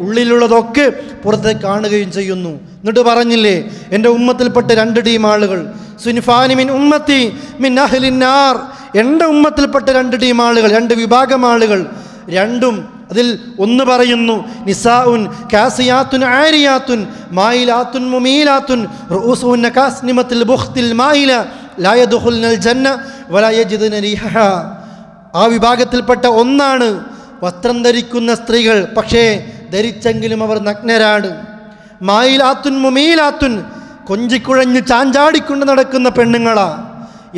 ഉള്ളിലുള്ളതൊക്കെ പുറത്തേക്ക് കാണുകയും ചെയ്യുന്നു. എന്നിട്ട് പറഞ്ഞില്ലേ, എൻ്റെ ഉമ്മത്തിൽപ്പെട്ട 2 ടീം ആളുകൾ, സുൻഫാനി മിൻ ഉമ്മത്തി മിൻ അഹ്ലിന്നാർ, എൻ്റെ ഉമ്മത്തിൽപ്പെട്ട 2 ടീം ആളുകൾ, 2 വിഭാഗം ആളുകൾ. രണ്ടും അതിൽ ഒന്ന് പറയുന്നു നിസാഉൻ കാസിയാത്തുൻ ആരിയാത്തുൻ മായിലാത്തുൻ മുമീലാത്തുൻ റൂസുന്ന കാസ്നിമത്തിൽ ബുഖ്തിൽ മായില ലാ യദ്ഖുൽനൽ ജന്ന വലാ യജിദുന റിഹഹാ. ആ വിഭാഗത്തിൽപ്പെട്ട ഒന്നാണ് വസ്ത്രം ധരിക്കുന്ന സ്ത്രീകൾ, പക്ഷേ ധരിച്ചെങ്കിലും അവർ നഗ്നരാണ്. മായിലാത്തുൻ മുമീലാത്തുൻ, കൊഞ്ചിക്കുഴഞ്ഞ് ചാഞ്ചാടിക്കൊണ്ട് നടക്കുന്ന പെണ്ണുങ്ങളാ.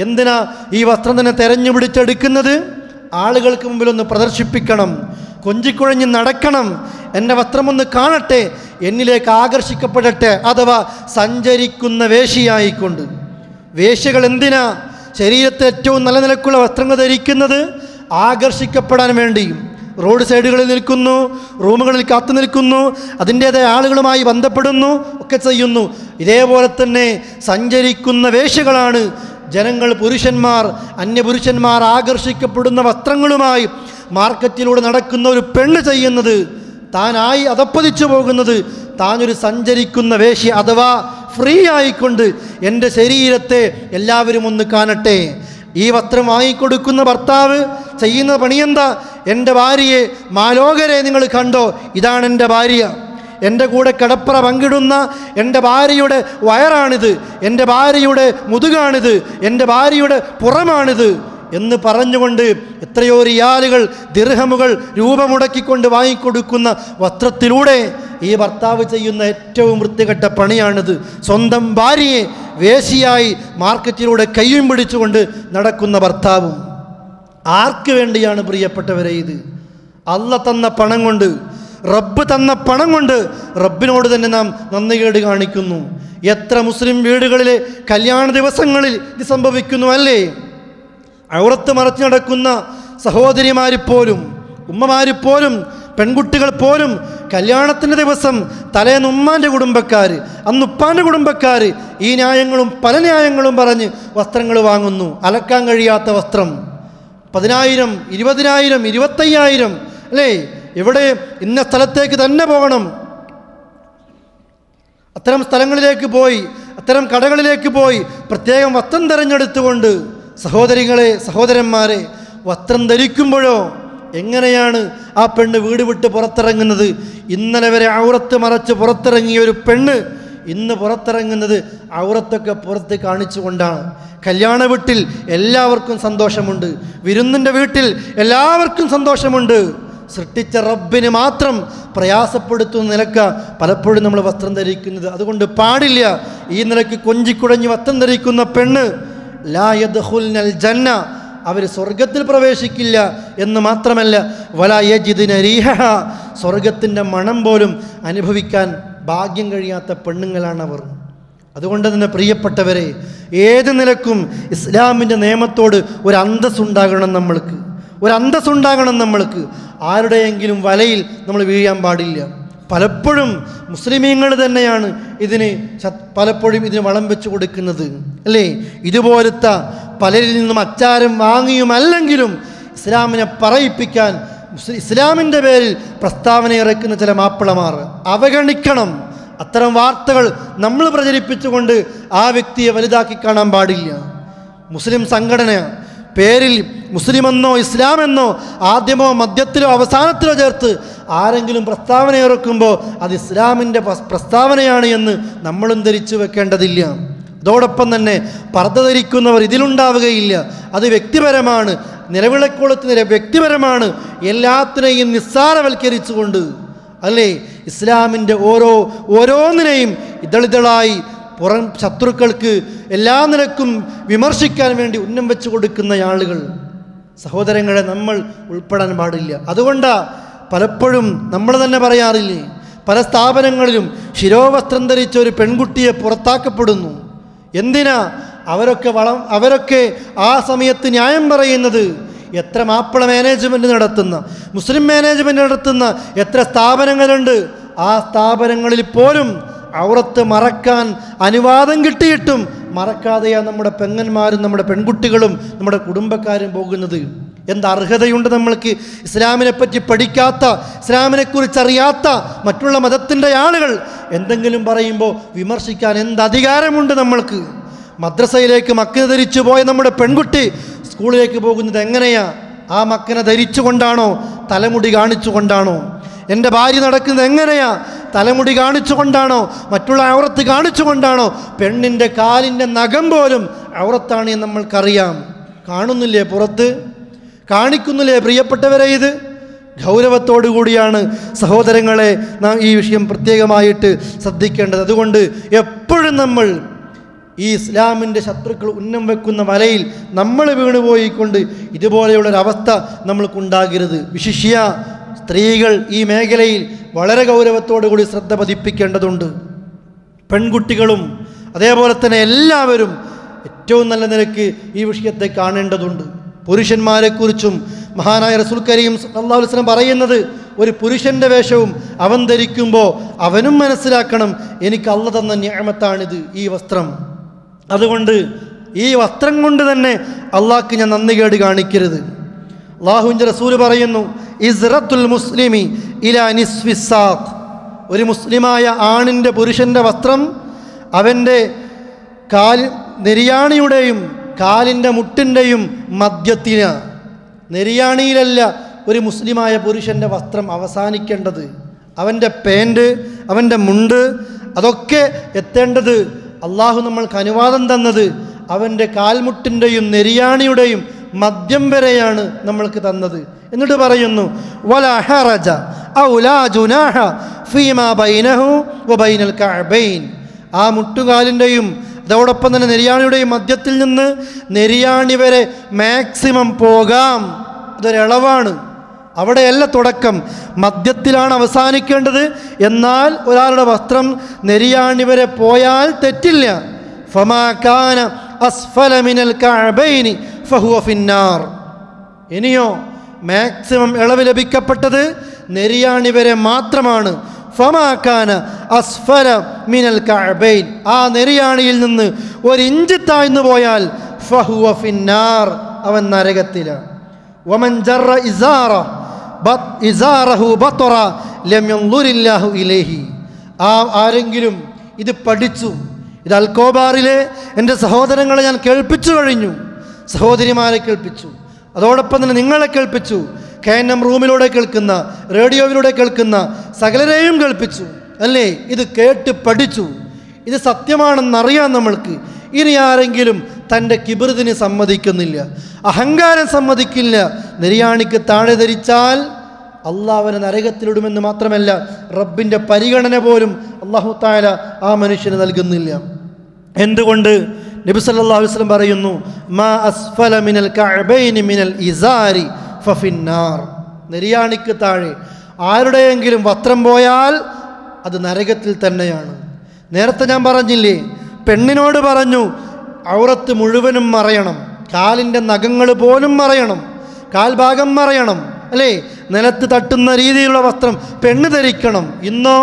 എന്തിനാ ഈ വസ്ത്രം തന്നെ തെരഞ്ഞു പിടിച്ചെടുക്കുന്നത്? ആളുകൾക്ക് മുമ്പിലൊന്ന് പ്രദർശിപ്പിക്കണം, കൊഞ്ചിക്കുഴഞ്ഞ് നടക്കണം, എൻ്റെ വസ്ത്രമൊന്ന് കാണട്ടെ, എന്നിലേക്ക് ആകർഷിക്കപ്പെടട്ടെ. അഥവാ സഞ്ചരിക്കുന്ന വേശ്യയായിക്കൊണ്ട്. വേശ്യകൾ എന്തിനാ ശരീരത്തിൽ ഏറ്റവും നല്ല നിലക്കുള്ള വസ്ത്രങ്ങൾ ധരിക്കുന്നത്? ആകർഷിക്കപ്പെടാൻ വേണ്ടി. റോഡ് സൈഡുകളിൽ നിൽക്കുന്നു, റൂമുകളിൽ കാത്തു നിൽക്കുന്നു, അതിൻ്റേതായ ആളുകളുമായി ബന്ധപ്പെടുന്നു, ഒക്കെ ചെയ്യുന്നു. ഇതേപോലെ തന്നെ സഞ്ചരിക്കുന്ന വേശ്യകളാണ് ജനങ്ങൾ, പുരുഷന്മാർ, അന്യപുരുഷന്മാർ ആകർഷിക്കപ്പെടുന്ന വസ്ത്രങ്ങളുമായി മാർക്കറ്റിലൂടെ നടക്കുന്ന ഒരു പെണ്ണ് ചെയ്യുന്നത്. താനായി അതപ്പതിച്ചു പോകുന്നത് താനൊരു സഞ്ചരിക്കുന്ന വേശ്യ, അഥവാ ഫ്രീ ആയിക്കൊണ്ട് എൻ്റെ ശരീരത്തെ എല്ലാവരും ഒന്ന് കാണട്ടെ. ഈ വസ്ത്രം വാങ്ങിക്കൊടുക്കുന്ന ഭർത്താവ് ചെയ്യുന്ന പണിയെന്താ? എൻ്റെ ഭാര്യയെ മാലോകരെ നിങ്ങൾ കണ്ടോ, ഇതാണ് എൻ്റെ ഭാര്യ, എൻ്റെ കൂടെ കിടപ്പറ പങ്കിടുന്ന എൻ്റെ ഭാര്യയുടെ വയറാണിത്, എൻ്റെ ഭാര്യയുടെ മുതുകാണിത്, എൻ്റെ ഭാര്യയുടെ പുറമാണിത് എന്ന് പറഞ്ഞുകൊണ്ട് എത്രയോ റിയാലുകൾ, ദിർഹമുകൾ, രൂപ മുടക്കിക്കൊണ്ട് വാങ്ങിക്കൊടുക്കുന്ന വസ്ത്രത്തിലൂടെ ഈ ഭർത്താവ് ചെയ്യുന്ന ഏറ്റവും വൃത്തികെട്ട പണിയാണിത്. സ്വന്തം ഭാര്യയെ വേശ്യയായി മാർക്കറ്റിലൂടെ കയ്യും പിടിച്ചുകൊണ്ട് നടക്കുന്ന ഭർത്താവും. ആർക്ക് വേണ്ടിയാണ് പ്രിയപ്പെട്ടവരെ ഇത്? അള്ള തന്ന പണം കൊണ്ട്, റബ്ബ് തന്ന പണം കൊണ്ട് റബ്ബിനോട് തന്നെ നാം നന്ദികേട് കാണിക്കുന്നു. എത്ര മുസ്ലിം വീടുകളിലെ കല്യാണ ദിവസങ്ങളിൽ ഇത് സംഭവിക്കുന്നു അല്ലേ? ഔറത്ത് മറച്ചു നടക്കുന്ന സഹോദരിമാർ പോലും, ഉമ്മമാർ പോലും, പെൺകുട്ടികൾ പോലും കല്യാണത്തിൻ്റെ ദിവസം തലേന്ന് ഉമ്മാൻ്റെ കുടുംബക്കാർ, അന്ന് ഉപ്പാൻ്റെ കുടുംബക്കാർ ഈ ന്യായങ്ങളും പല ന്യായങ്ങളും പറഞ്ഞ് വസ്ത്രങ്ങൾ വാങ്ങുന്നു. അലക്കാൻ കഴിയാത്ത വസ്ത്രം 10,000, 20,000, 25,000 അല്ലേ? ഇവിടെ ഇന്ന സ്ഥലത്തേക്ക് തന്നെ പോകണം. അത്തരം സ്ഥലങ്ങളിലേക്ക് പോയി, അത്തരം കടകളിലേക്ക് പോയി പ്രത്യേകം വസ്ത്രം തിരഞ്ഞെടുത്തുകൊണ്ട് സഹോദരികളെ, സഹോദരന്മാരെ, വസ്ത്രം ധരിക്കുമ്പോഴോ എങ്ങനെയാണ് ആ പെണ്ണ് വീട് വിട്ട് പുറത്തിറങ്ങുന്നത്? ഇന്നലെ വരെ ഔറത്ത് മറച്ച് പുറത്തിറങ്ങിയ ഒരു പെണ്ണ് ഇന്ന് പുറത്തിറങ്ങുന്നത് ഔറത്തൊക്കെ പുറത്ത് കാണിച്ചുകൊണ്ടാണ്. കല്യാണ വീട്ടിൽ എല്ലാവർക്കും സന്തോഷമുണ്ട്, വിരുന്നിൻ്റെ വീട്ടിൽ എല്ലാവർക്കും സന്തോഷമുണ്ട്. സൃഷ്ടിച്ച റബ്ബിന് മാത്രം പ്രയാസപ്പെടുത്തുന്ന നിലക്ക പലപ്പോഴും നമ്മൾ വസ്ത്രം ധരിക്കുന്നത്. അതുകൊണ്ട് പാടില്ല. ഈ നിലയ്ക്ക് കൊഞ്ചിക്കുടഞ്ഞ് വസ്ത്രം ധരിക്കുന്ന പെണ്ണ് ലാ യദ്ഖുൽനൽ ജന്ന, അവർ സ്വർഗത്തിൽ പ്രവേശിക്കില്ല എന്ന് മാത്രമല്ല വലാ യജിദ്ന റീഹഹ, സ്വർഗത്തിൻ്റെ മണം പോലും അനുഭവിക്കാൻ ഭാഗ്യം കഴിയാത്ത പെണ്ണുങ്ങളാണ് അവർ. അതുകൊണ്ട് തന്നെ പ്രിയപ്പെട്ടവരെ, ഏത് നിലക്കും ഇസ്ലാമിൻ്റെ നിയമത്തോട് ഒരു അന്തസ്സുണ്ടാകണം നമ്മൾക്ക്, ഒരു അന്തസ്സുണ്ടാകണം നമ്മൾക്ക്. ആരുടെയെങ്കിലും വലയിൽ നമ്മൾ വീഴാൻ പാടില്ല. പലപ്പോഴും മുസ്ലിമീങ്ങൾ തന്നെയാണ് പലപ്പോഴും ഇതിന് വളം വെച്ച് കൊടുക്കുന്നത് അല്ലേ? ഇതുപോലത്തെ പലരിൽ നിന്നും അച്ചാരം വാങ്ങിയുമല്ലെങ്കിലും ഇസ്ലാമിനെ പറയിപ്പിക്കാൻ ഇസ്ലാമിൻ്റെ പേരിൽ പ്രസ്താവന ഇറക്കുന്ന ചില മാപ്പിളമാർ അവഗണിക്കണം. അത്തരം വാർത്തകൾ നമ്മൾ പ്രചരിപ്പിച്ചുകൊണ്ട് ആ വ്യക്തിയെ വലുതാക്കി കാണാൻ പാടില്ല. മുസ്ലിം സംഘടന പേരിൽ മുസ്ലിമെന്നോ ഇസ്ലാമെന്നോ ആദ്യമോ മധ്യത്തിലോ അവസാനത്തിലോ ചേർത്ത് ആരെങ്കിലും പ്രസ്താവന ഇറക്കുമ്പോൾ അത് ഇസ്ലാമിൻ്റെ പ്രസ്താവനയാണ് എന്ന് നമ്മളും ധരിച്ചു വെക്കേണ്ടതില്ല. അതോടൊപ്പം തന്നെ പർദ്ദ ധരിക്കുന്നവർ ഇതിലുണ്ടാവുകയില്ല. അത് വ്യക്തിപരമാണ്, നിലവിളക്കോളത്തിന് വ്യക്തിപരമാണ്. എല്ലാത്തിനെയും നിസ്സാരവൽക്കരിച്ചുകൊണ്ട് അല്ലേ ഇസ്ലാമിൻ്റെ ഓരോന്നിനെയും ഇതളിതളായി പുറം ശത്രുക്കൾക്ക് എല്ലാ നിലക്കും വിമർശിക്കാൻ വേണ്ടി ഉന്നം വെച്ച് കൊടുക്കുന്ന ആളുകൾ, സഹോദരങ്ങളെ, നമ്മൾ ഉൾപ്പെടാൻ പാടില്ല. അതുകൊണ്ടാണ് പലപ്പോഴും നമ്മൾ തന്നെ പറയാറില്ലേ, പല സ്ഥാപനങ്ങളിലും ശിരോവസ്ത്രം ധരിച്ച ഒരു പെൺകുട്ടിയെ പുറത്താക്കപ്പെടുന്നു. എന്തിനാ? അവരൊക്കെ ആ സമയത്ത് ന്യായം പറയുന്നത് എത്ര മാപ്പിള മാനേജ്മെൻറ്റ് നടത്തുന്ന, മുസ്ലിം മാനേജ്മെൻറ്റ് നടത്തുന്ന എത്ര സ്ഥാപനങ്ങളുണ്ട്. ആ സ്ഥാപനങ്ങളിൽ പോലും ഔറത്ത് മറക്കാൻ അനുവാദം കിട്ടിയിട്ടും മറക്കാതെയാണ് നമ്മുടെ പെങ്ങന്മാരും നമ്മുടെ പെൺകുട്ടികളും നമ്മുടെ കുടുംബക്കാരും പോകുന്നത്. എന്ത് അർഹതയുണ്ട് നമ്മൾക്ക്? ഇസ്ലാമിനെ പറ്റി പഠിക്കാത്ത, ഇസ്ലാമിനെക്കുറിച്ചറിയാത്ത മറ്റുള്ള മതത്തിൻ്റെ ആളുകൾ എന്തെങ്കിലും പറയുമ്പോൾ വിമർശിക്കാൻ എന്ത് അധികാരമുണ്ട് നമ്മൾക്ക്? മദ്രസയിലേക്ക് മക്കനെ ധരിച്ചു പോയ നമ്മുടെ പെൺകുട്ടി സ്കൂളിലേക്ക് പോകുന്നത് എങ്ങനെയാ? ആ മക്കനെ ധരിച്ചുകൊണ്ടാണോ? തലമുടി കാണിച്ചുകൊണ്ടാണോ? എൻ്റെ ഭാര്യ നടക്കുന്നത് എങ്ങനെയാ? തലമുടി കാണിച്ചുകൊണ്ടാണോ? മറ്റുള്ള ഔറത്ത് കാണിച്ചുകൊണ്ടാണോ? പെണ്ണിൻ്റെ കാലിൻ്റെ നഖം പോലും ഔറത്താണ് എന്ന് നമ്മൾക്കറിയാം. കാണുന്നില്ലേ? പുറത്ത് കാണിക്കുന്നില്ലേ? പ്രിയപ്പെട്ടവരെ, ഇത് ഗൗരവത്തോടു കൂടിയാണ് സഹോദരങ്ങളെ നാം ഈ വിഷയം പ്രത്യേകമായിട്ട് ശ്രദ്ധിക്കേണ്ടത്. അതുകൊണ്ട് എപ്പോഴും നമ്മൾ ഈ ഇസ്ലാമിൻ്റെ ശത്രുക്കൾ ഉന്നം വെക്കുന്ന വലയിൽ നമ്മൾ വീണുപോയിക്കൊണ്ട് ഇതുപോലെയുള്ളൊരവസ്ഥ നമ്മൾക്കുണ്ടാകരുത്. വിശിഷ്യ സ്ത്രീകൾ ഈ മേഖലയിൽ വളരെ ഗൗരവത്തോടു കൂടി ശ്രദ്ധ പതിപ്പിക്കേണ്ടതുണ്ട്. പെൺകുട്ടികളും അതേപോലെ തന്നെ എല്ലാവരും ഏറ്റവും നല്ല നിലയ്ക്ക് ഈ വിഷയത്തെ കാണേണ്ടതുണ്ട്. പുരുഷന്മാരെക്കുറിച്ചും മഹാനായ റസൂൽ കരീം സല്ലല്ലാഹു അലൈഹി വസല്ലം പറയുന്നത്, ഒരു പുരുഷൻ്റെ വേഷവും അവൻ ധരിക്കുമ്പോൾ അവനും മനസ്സിലാക്കണം, എനിക്ക് അല്ലാഹു തന്ന നിഅമത്താണിത് ഈ വസ്ത്രം. അതുകൊണ്ട് ഈ വസ്ത്രം കൊണ്ട് തന്നെ അള്ളാഹ്ക്ക് ഞാൻ നന്ദികേട് കാണിക്കരുത്. അള്ളാഹുവിൻ്റെ റസൂൽ പറയുന്നു, ഇസ്റത്തുൽ മുസ്ലിമി ഇലാ നിസ്ഫി സാഖ്, ഒരു മുസ്ലിമായ ആണിൻ്റെ പുരുഷൻ്റെ വസ്ത്രം അവൻ്റെ നെരിയാണിയുടെയും കാലിൻ്റെ മുട്ടിൻ്റെയും മധ്യത്തിന്, നെരിയാണിയിലല്ല ഒരു മുസ്ലിമായ പുരുഷൻ്റെ വസ്ത്രം അവസാനിക്കേണ്ടത്. അവൻ്റെ പാൻറ്, അവൻ്റെ മുണ്ട്, അതൊക്കെ എത്തേണ്ടത് അള്ളാഹു നമ്മൾക്ക് അനുവാദം തന്നത് അവൻ്റെ കാൽമുട്ടിൻ്റെയും നെരിയാണിയുടെയും മദ്യം വരെയാണ് നമ്മൾക്ക് തന്നത്. എന്നിട്ട് പറയുന്നു, വലാ ഹറജ ഔ ലാ ജുനാഹ ഫീമാ ബൈനഹു വബൈനൽ കഅബൈൻ, ആ മുട്ടുകാലിൻ്റെയും അതോടൊപ്പം തന്നെ നെരിയാണിയുടെയും മധ്യത്തിൽ നിന്ന് നെരിയാണി വരെ മാക്സിമം പോകാം. അതൊരളവാണ്. അവിടെയല്ല തുടക്കം, മധ്യത്തിലാണ് അവസാനിക്കേണ്ടത്. എന്നാൽ ഒരാളുടെ വസ്ത്രം നെരിയാണി വരെ പോയാൽ തെറ്റില്ല. ഫമാ കാന അസ്ഫല മിനൽ കഅബൈനി ഫഹുവ ഫിന്നാർ. ഇനിയോ മാക്സിമം ഇളവ് ലഭിക്കപ്പെട്ടത് നെരിയാണി വരെ മാത്രമാണ്. ഫമാകാന അസ്ഫല മിനൽ കഅബൈൻ, ആ നെരിയാണിയിൽ നിന്ന് ഒരു ഇഞ്ച് താഴ്ന്നു പോയാൽ ഫഹുവ ഫിന്നാർ, അവൻ നരകത്തിലാണ്. വമൻ ജറ ഇസാറഹു ബത്തറ ലം യൻദുരില്ലാഹു ഇലൈഹി. ആരെങ്കിലും ഇത് പഠിച്ചു, ഇത് അൽക്കോബാറിലെ എൻ്റെ സഹോദരങ്ങളെ ഞാൻ കേൾപ്പിച്ചു കഴിഞ്ഞു, സഹോദരിമാരെ കേൾപ്പിച്ചു, അതോടൊപ്പം തന്നെ നിങ്ങളെ കേൾപ്പിച്ചു, KNM റൂമിലൂടെ കേൾക്കുന്ന, റേഡിയോയിലൂടെ കേൾക്കുന്ന സകലരെയും കേൾപ്പിച്ചു അല്ലേ? ഇത് കേട്ട് പഠിച്ചു, ഇത് സത്യമാണെന്നറിയാം നമ്മൾക്ക്. ഇനി ആരെങ്കിലും തൻ്റെ കിബിറിന് സമ്മതിക്കുന്നില്ല, അഹങ്കാരം സമ്മതിക്കില്ല, നെരിയാണിക്ക് താഴെ ധരിച്ചാൽ അള്ളാഹുവിനെ നരകത്തിലിടുമെന്ന് മാത്രമല്ല, റബ്ബിൻ്റെ പരിഗണന പോലും അല്ലാഹു തആല ആ മനുഷ്യന് നൽകുന്നില്ല. എന്തുകൊണ്ട്? നബി സല്ലല്ലാഹു അലൈഹി വസല്ലം പറയുന്നു, മാ അസ്ഫല മിനൽ കഅബൈനി മിനൽ ഇസാരി ഫഫിന്നാർ. നെരിയാണിക്ക് താഴെ ആരുടെയെങ്കിലും വസ്ത്രം പോയാൽ അത് നരകത്തിൽ തന്നെയാണ്. നേരത്തെ ഞാൻ പറഞ്ഞില്ലേ, പെണ്ണിനോട് പറഞ്ഞു ഔറത്ത് മുഴുവനും മറയണം, കാലിൻ്റെ നഖങ്ങൾ പോലും മറയണം, കാൽഭാഗം മറയണം അല്ലേ? നിലത്ത് തട്ടുന്ന രീതിയിലുള്ള വസ്ത്രം പെണ്ണ് ധരിക്കണം. ഇന്നോ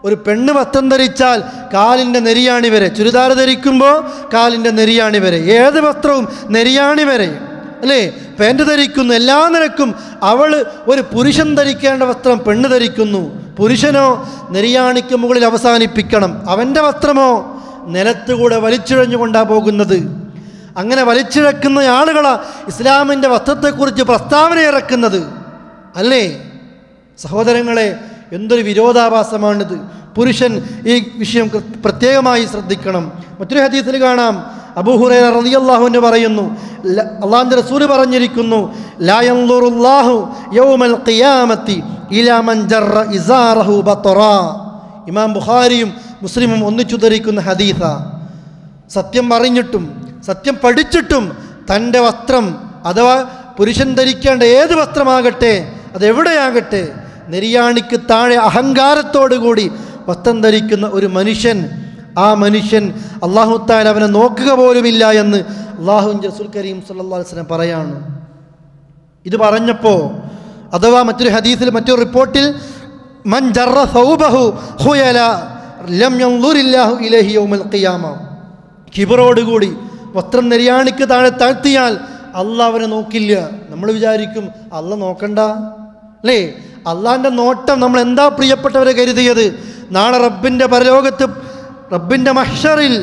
ഒരു പെണ്ണ് വസ്ത്രം ധരിച്ചാൽ കാലിൻ്റെ നെരിയാണി വരെ, ചുരിദാർ ധരിക്കുമ്പോൾ കാലിൻ്റെ നെരിയാണി വരെ, ഏത് വസ്ത്രവും നെരിയാണി വരെ അല്ലേ? പാൻറ് ധരിക്കുന്നു, എല്ലാ നിലക്കും അവൾ ഒരു പുരുഷൻ ധരിക്കേണ്ട വസ്ത്രം പെണ്ണ് ധരിക്കുന്നു. പുരുഷനോ നെരിയാണിക്ക് മുകളിൽ അവസാനിപ്പിക്കണം, അവൻ്റെ വസ്ത്രമോ നിലത്തുകൂടെ വലിച്ചിഴഞ്ഞുകൊണ്ടാണ് പോകുന്നത്. അങ്ങനെ വലിച്ചിഴക്കുന്ന ആളുകളാ ഇസ്ലാമിൻ്റെ വസ്ത്രത്തെക്കുറിച്ച് പ്രസ്താവന ഇറക്കുന്നത് അല്ലേ? സഹോദരങ്ങളെ, എന്തൊരു വിരോധാഭാസമാണിത്. പുരുഷൻ ഈ വിഷയം പ്രത്യേകമായി ശ്രദ്ധിക്കണം. മറ്റൊരു ഹദീസിൽ കാണാം, അബൂ ഹുറൈറ റളിയല്ലാഹു അൻഹു പറയുന്നു, അല്ലാഹുവിൻ്റെ റസൂൽ പറഞ്ഞിരിക്കുന്നു, ലാ യൻദുറുല്ലാഹു യൗമൽ ഖിയാമത്തി ഇലാ മൻ ജറ ഇസാറഹു ബത്തറാ. ഇമാം ബുഖാരിയും മുസ്ലിമും ഒന്നിച്ചുദ്ധരിക്കുന്ന ഹദീസ. സത്യം അറിഞ്ഞിട്ടും സത്യം പഠിച്ചിട്ടും തൻ്റെ വസ്ത്രം അഥവാ പുരുഷൻ ധരിക്കേണ്ട ഏത് വസ്ത്രമാകട്ടെ, അതെവിടെയാകട്ടെ, നെരിയാണിക്ക് താഴെ അഹങ്കാരത്തോടുകൂടി വസ്ത്രം ധരിക്കുന്ന ഒരു മനുഷ്യൻ, ആ മനുഷ്യൻ അല്ലാഹു തആല അവനെ നോക്കുക പോലുമില്ല എന്ന് അല്ലാഹുവിൻ്റെ റസൂൽ കരീം സല്ലല്ലാഹു അലൈഹി വസല്ലം പറയാണ്. ഇത് പറഞ്ഞപ്പോൾ അഥവാ മറ്റൊരു ഹദീസിൽ, മറ്റൊരു റിപ്പോർട്ടിൽ, മൻ ജറ സൗബഹു ഖുയല ലം യൻദുരില്ലാഹു ഇലൈഹി യൗമൽ ഖിയാമ. കിബറോടുകൂടി വസ്ത്രം നെരിയാണിക്ക് താഴെ താഴ്ത്തിയാൽ അള്ളാഹ് അവനെ നോക്കില്ല. നമ്മൾ വിചാരിക്കും അള്ളാഹ് നോക്കണ്ട അല്ലേ? അള്ളാഹിൻ്റെ നോട്ടം നമ്മൾ എന്താ പ്രിയപ്പെട്ടവരെ കരുതിയത്? നാളെ റബ്ബിൻ്റെ പരലോകത്ത്, റബ്ബിൻ്റെ മഹ്ശറിൽ